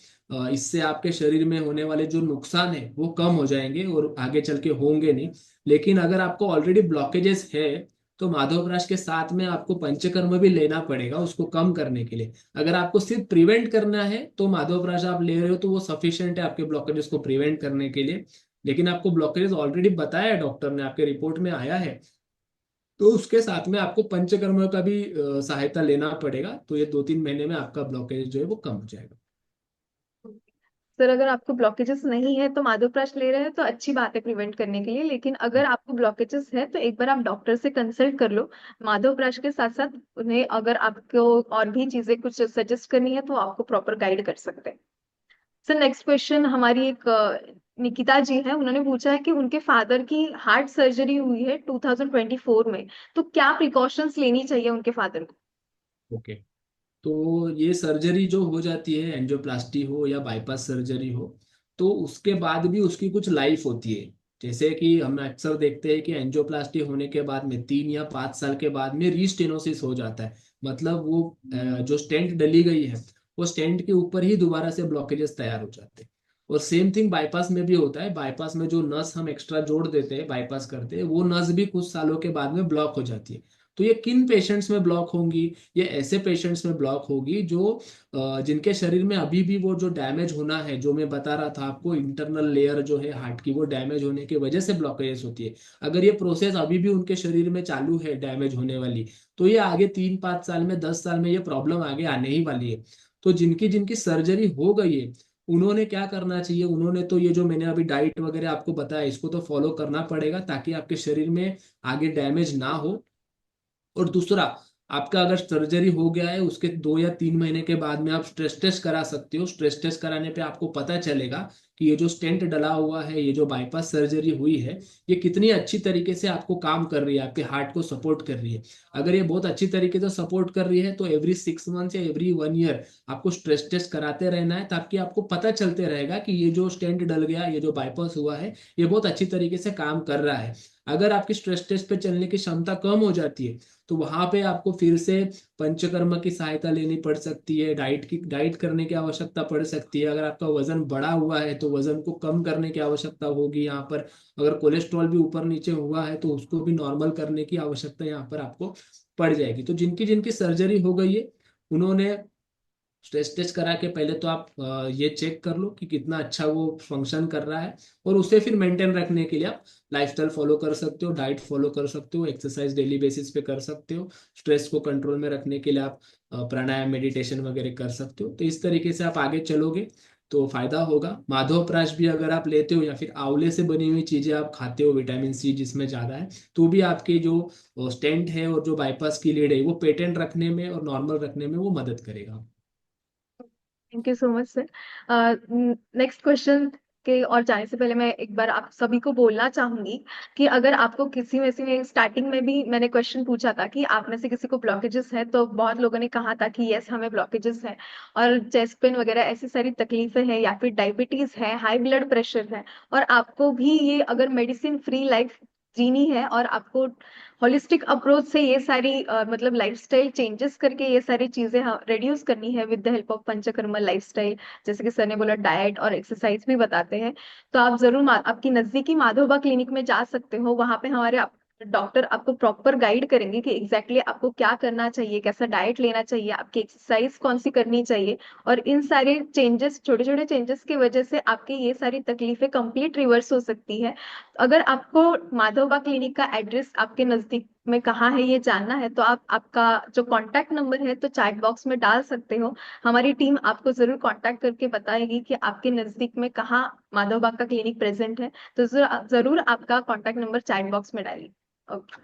इससे आपके शरीर में होने वाले जो नुकसान है वो कम हो जाएंगे और आगे चल के होंगे नहीं। लेकिन अगर आपको ऑलरेडी ब्लॉकेजेस है तो माधवप्राश के साथ में आपको पंचकर्म भी लेना पड़ेगा उसको कम करने के लिए। अगर आपको सिर्फ प्रिवेंट करना है तो माधवप्राश आप ले रहे हो तो वो सफिशिएंट है आपके ब्लॉकेजेस को प्रिवेंट करने के लिए। लेकिन आपको ब्लॉकेजेस ऑलरेडी बताया है डॉक्टर ने, आपके रिपोर्ट में आया है, तो उसके साथ में आपको पंचकर्म का भी सहायता लेना पड़ेगा। तो ये 2-3 महीने में आपका ब्लॉकेज जो है वो कम हो जाएगा। सर अगर आपको ब्लॉकेजेस नहीं है तो माधवप्राश ले रहे हैं तो अच्छी बात है प्रिवेंट करने के लिए, लेकिन अगर आपको ब्लॉकेजेस है तो एक बार आप डॉक्टर से कंसल्ट कर लो। माधवप्राश के साथ साथ उन्हें अगर आपको और भी चीजें कुछ सजेस्ट करनी है तो आपको प्रॉपर गाइड कर सकते हैं। सर नेक्स्ट क्वेश्चन हमारी एक निकिता जी है, उन्होंने पूछा है कि उनके फादर की हार्ट सर्जरी हुई है 2024 में, तो क्या प्रिकॉशंस लेनी चाहिए उनके फादर को? ओके, तो ये सर्जरी जो हो जाती है, एंजियोप्लास्टी हो या बाईपास सर्जरी हो, तो उसके बाद भी उसकी कुछ लाइफ होती है। जैसे कि हम अक्सर देखते हैं कि एंजियोप्लास्टी होने के बाद में 3 या 5 साल के बाद में रीस्टेनोसिस हो जाता है। मतलब वो जो स्टेंट डली गई है वो स्टेंट के ऊपर ही दोबारा से ब्लॉकेजेस तैयार हो जाते हैं। और सेम थिंग बाईपास में भी होता है। बाईपास में जो नस हम एक्स्ट्रा जोड़ देते हैं बाईपास करते हैं, वो नस भी कुछ सालों के बाद में ब्लॉक हो जाती है। तो ये किन पेशेंट्स में ब्लॉक होंगी? ये ऐसे पेशेंट्स में ब्लॉक होगी जो जिनके शरीर में अभी भी वो जो डैमेज होना है, जो मैं बता रहा था आपको, इंटरनल लेयर जो है हार्ट की वो डैमेज होने की वजह से ब्लॉकेजेस होती है। अगर ये प्रोसेस अभी भी उनके शरीर में चालू है डैमेज होने वाली, तो ये आगे 3-5 साल में 10 साल में ये प्रॉब्लम आगे आने ही वाली है। तो जिनकी जिनकी सर्जरी हो गई है उन्होंने क्या करना चाहिए? उन्होंने तो ये जो मैंने अभी डाइट वगैरह आपको बताया इसको तो फॉलो करना पड़ेगा ताकि आपके शरीर में आगे डैमेज ना हो। और दूसरा, आपका अगर सर्जरी हो गया है उसके 2 या 3 महीने के बाद में आप स्ट्रेस टेस्ट करा सकते हो। स्ट्रेस टेस्ट कराने पे आपको पता चलेगा कि ये जो स्टेंट डला हुआ है, ये जो बाईपास सर्जरी हुई है, ये कितनी अच्छी तरीके से आपको काम कर रही है, आपके हार्ट को सपोर्ट कर रही है। अगर ये बहुत अच्छी तरीके से सपोर्ट कर रही है तो एवरी 6 मंथ या एवरी 1 ईयर आपको स्ट्रेस टेस्ट कराते रहना है, ताकि आपको पता चलते रहेगा कि ये जो स्टेंट डल गया, ये जो बाईपास हुआ है, ये बहुत अच्छी तरीके से काम कर रहा है। अगर आपकी स्ट्रेस टेस्ट पे चलने की क्षमता कम हो जाती है तो वहां पे आपको फिर से पंचकर्म की सहायता लेनी पड़ सकती है, डाइट करने की आवश्यकता पड़ सकती है। अगर आपका वजन बढ़ा हुआ है तो वजन को कम करने की आवश्यकता होगी यहाँ पर। अगर कोलेस्ट्रॉल भी ऊपर नीचे हुआ है तो उसको भी नॉर्मल करने की आवश्यकता यहाँ पर आपको पड़ जाएगी। तो जिनकी जिनकी सर्जरी हो गई है उन्होंने स्ट्रेस टेस्ट करा के पहले तो आप ये चेक कर लो कि कितना अच्छा वो फंक्शन कर रहा है। और उसे फिर मेंटेन रखने के लिए आप लाइफस्टाइल फॉलो कर सकते हो, डाइट फॉलो कर सकते हो, एक्सरसाइज डेली बेसिस पे कर सकते हो। स्ट्रेस को कंट्रोल में रखने के लिए आप प्राणायाम मेडिटेशन वगैरह कर सकते हो। तो इस तरीके से आप आगे चलोगे तो फायदा होगा। माधवप्राश भी अगर आप लेते हो या फिर आंवले से बनी हुई चीजें आप खाते हो, विटामिन सी जिसमें ज्यादा है, तो भी आपके जो स्टेंट है और जो बाईपास की लीड है वो पेटेंट रखने में और नॉर्मल रखने में वो मदद करेगा। Thank you so much sir. Next question के और जाने से पहले मैं एक बार आप सभी को बोलना चाहूंगी कि अगर आपको किसी में से, स्टार्टिंग में भी मैंने क्वेश्चन पूछा था कि आप में से किसी को ब्लॉकेजेस है, तो बहुत लोगों ने कहा था कि यस हमें ब्लॉकेजेस है और चेस्ट पेन वगैरह ऐसी सारी तकलीफें हैं, या फिर डायबिटीज है, हाई ब्लड प्रेशर है, और आपको भी ये अगर मेडिसिन फ्री लाइफ जीनी है और आपको होलिस्टिक अप्रोच से ये सारी मतलब लाइफस्टाइल चेंजेस करके ये सारी चीजें रिड्यूस करनी है with the help of panchakarma lifestyle, जैसे कि सर ने बोला डाइट और एक्सरसाइज भी बताते हैं, तो आप जरूर आपकी नजदीकी माधोबा क्लिनिक में जा सकते हो। वहां पे हमारे डॉक्टर आपको प्रॉपर गाइड करेंगे कि एग्जैक्टली आपको क्या करना चाहिए, कैसा डाइट लेना चाहिए, आपकी एक्सरसाइज कौन सी करनी चाहिए, और इन सारे चेंजेस, छोटे छोटे चेंजेस की वजह से आपकी ये सारी तकलीफें कंप्लीट रिवर्स हो सकती है। अगर आपको माधवबा क्लिनिक का एड्रेस आपके नजदीक में कहाँ है ये जानना है, तो आप आपका जो कांटेक्ट नंबर है तो चैट बॉक्स में डाल सकते हो। हमारी टीम आपको जरूर कांटेक्ट करके बताएगी कि आपके नजदीक में कहाँ माधवबाग का क्लिनिक प्रेजेंट है, तो जरूर आपका कांटेक्ट नंबर चैट बॉक्स में डालिए। ओके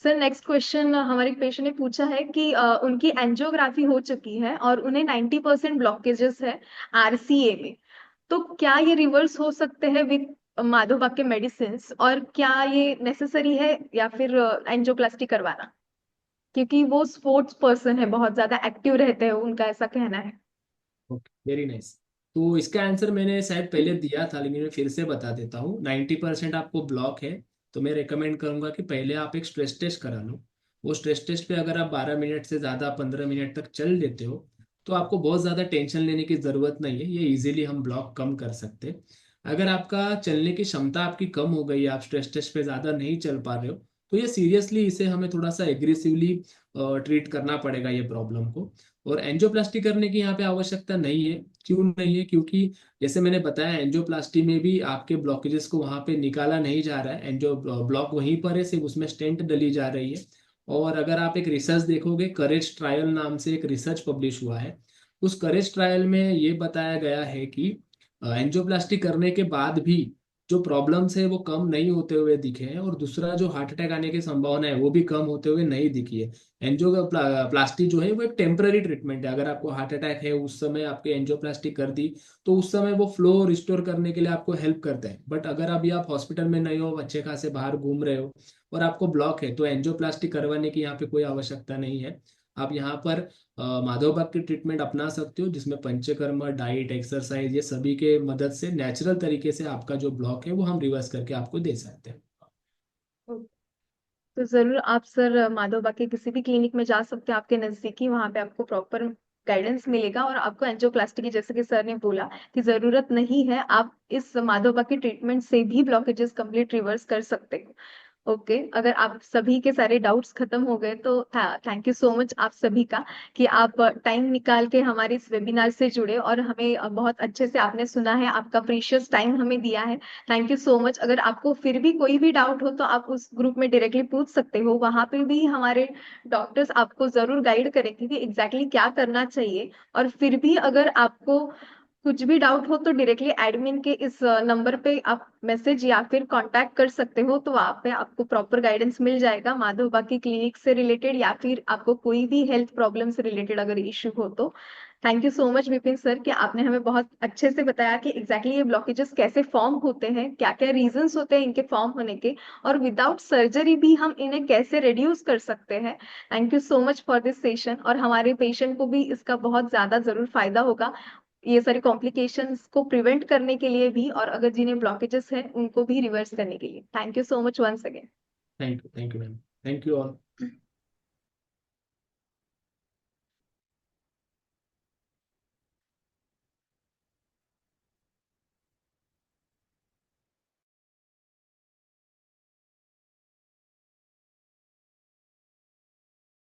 सर, नेक्स्ट क्वेश्चन हमारे पेशेंट ने पूछा है कि उनकी एंजियोग्राफी हो चुकी है और उन्हें 90% ब्लॉकेजेस है आरसीए में, तो क्या ये रिवर्स हो सकते हैं विद माधोबाग के मेडिसिन, और क्या ये नेसेसरी है या फिर एंजियोप्लास्टी करवाना, क्योंकि वो स्पोर्ट्स पर्सन है, बहुत ज्यादा एक्टिव रहते हैं, उनका ऐसा कहना है। Okay, very nice. तो इसका आंसर मैंने शायद पहले दिया था, लेकिन मैं फिर से बता देता हूँ। 90% आपको ब्लॉक है, तो मैं रेकमेंड करूंगा कि पहले आप एक स्ट्रेस टेस्ट करा लो। वो स्ट्रेस टेस्ट पे अगर आप 12 मिनट से ज़्यादा 15 मिनट तक चल लेते हो, तो आपको बहुत ज़्यादा टेंशन लेने की ज़रूरत नहीं है, ये इजीली हम ब्लॉक कम कर सकते हैं। अगर आपका चलने की क्षमता आपकी कम हो गई, आप स्ट्रेस टेस्ट पे ज़्यादा नहीं चल पा रहे हो, तो ये सीरियसली, इसे हमें थोड़ा सा एग्रेसिवली ट्रीट करना पड़ेगा ये प्रॉब्लम को। और एंजियोप्लास्टी करने की यहाँ पे आवश्यकता नहीं है। क्यों नहीं है? क्योंकि जैसे मैंने बताया, एंजियोप्लास्टी में भी आपके ब्लॉकेजेस को वहां पे निकाला नहीं जा रहा है, एंजियो ब्लॉक वहीं पर है, सिर्फ उसमें स्टेंट डली जा रही है। और अगर आप एक रिसर्च देखोगे, करेज ट्रायल नाम से एक रिसर्च पब्लिश हुआ है, उस करेज ट्रायल में ये बताया गया है कि एंजियोप्लास्टी करने के बाद भी जो प्रॉब्लम्स है वो कम नहीं होते हुए दिखे हैं, और दूसरा जो हार्ट अटैक आने की संभावना है वो भी कम होते हुए नहीं दिखी है। एंजियोप्लास्टी जो है वो एक टेम्पररी ट्रीटमेंट है। अगर आपको हार्ट अटैक है, उस समय आपके एंजियोप्लास्टी कर दी, तो उस समय वो फ्लो रिस्टोर करने के लिए आपको हेल्प करता है। बट अगर अभी आप हॉस्पिटल में नहीं हो, अच्छे खासे बाहर घूम रहे हो और आपको ब्लॉक है, तो एंजियोप्लास्टी करवाने की यहाँ पे कोई आवश्यकता नहीं है। आप यहाँ पर माधवबाग की ट्रीटमेंट अपना सकते हो, जिसमें पंचकर्मा, डाइट, एक्सरसाइज, ये सभी के मदद से नेचुरल तरीके से आपका जो ब्लॉक है वो हम रिवर्स करके आपको दे सकते हैं। तो जरूर आप सर माधव बाग के किसी भी क्लिनिक में जा सकते हैं आपके नजदीकी, वहां पे आपको प्रॉपर गाइडेंस मिलेगा और आपको एंजियोप्लास्टी की, जैसे कि सर ने बोला कि जरूरत नहीं है, आप इस माधव बाग के ट्रीटमेंट से भी ब्लॉकेजेस कंप्लीट रिवर्स कर सकते हो। ओके अगर आप सभी के सारे डाउट्स खत्म हो गए तो थैंक यू सो मच आप सभी का, कि आप टाइम निकाल के हमारे इस वेबिनार से जुड़े और हमें बहुत अच्छे से आपने सुना है, आपका प्रीशियस टाइम हमें दिया है। Thank you so much. अगर आपको फिर भी कोई भी डाउट हो तो आप उस ग्रुप में डायरेक्टली पूछ सकते हो, वहां पे भी हमारे डॉक्टर्स आपको जरूर गाइड करेंगे कि एग्जैक्टली क्या करना चाहिए। और फिर भी अगर आपको कुछ भी डाउट हो तो डायरेक्टली एडमिन के इस नंबर पे आप मैसेज या फिर कांटेक्ट कर सकते हो, तो वहाँ पे आपको प्रॉपर गाइडेंस मिल जाएगा माधव बाकी क्लिनिक से रिलेटेड, या फिर आपको कोई भी हेल्थ प्रॉब्लम से रिलेटेड अगर इश्यू हो तो। Thank you so much Vipin sir कि आपने हमें बहुत अच्छे से बताया कि एग्जैक्टली ये ब्लॉकेजेस कैसे फॉर्म होते हैं, क्या क्या रीजंस होते हैं इनके फॉर्म होने के, और विदाउट सर्जरी भी हम इन्हें कैसे रिड्यूस कर सकते हैं। Thank you so much for this session, और हमारे पेशेंट को भी इसका बहुत ज्यादा जरूर फायदा होगा ये सारी कॉम्प्लिकेशंस को प्रिवेंट करने के लिए भी, और अगर जिन्हें ब्लॉकेजेस हैं उनको भी रिवर्स करने के लिए। Thank you so much once again. Thank you ma'am. Thank you all.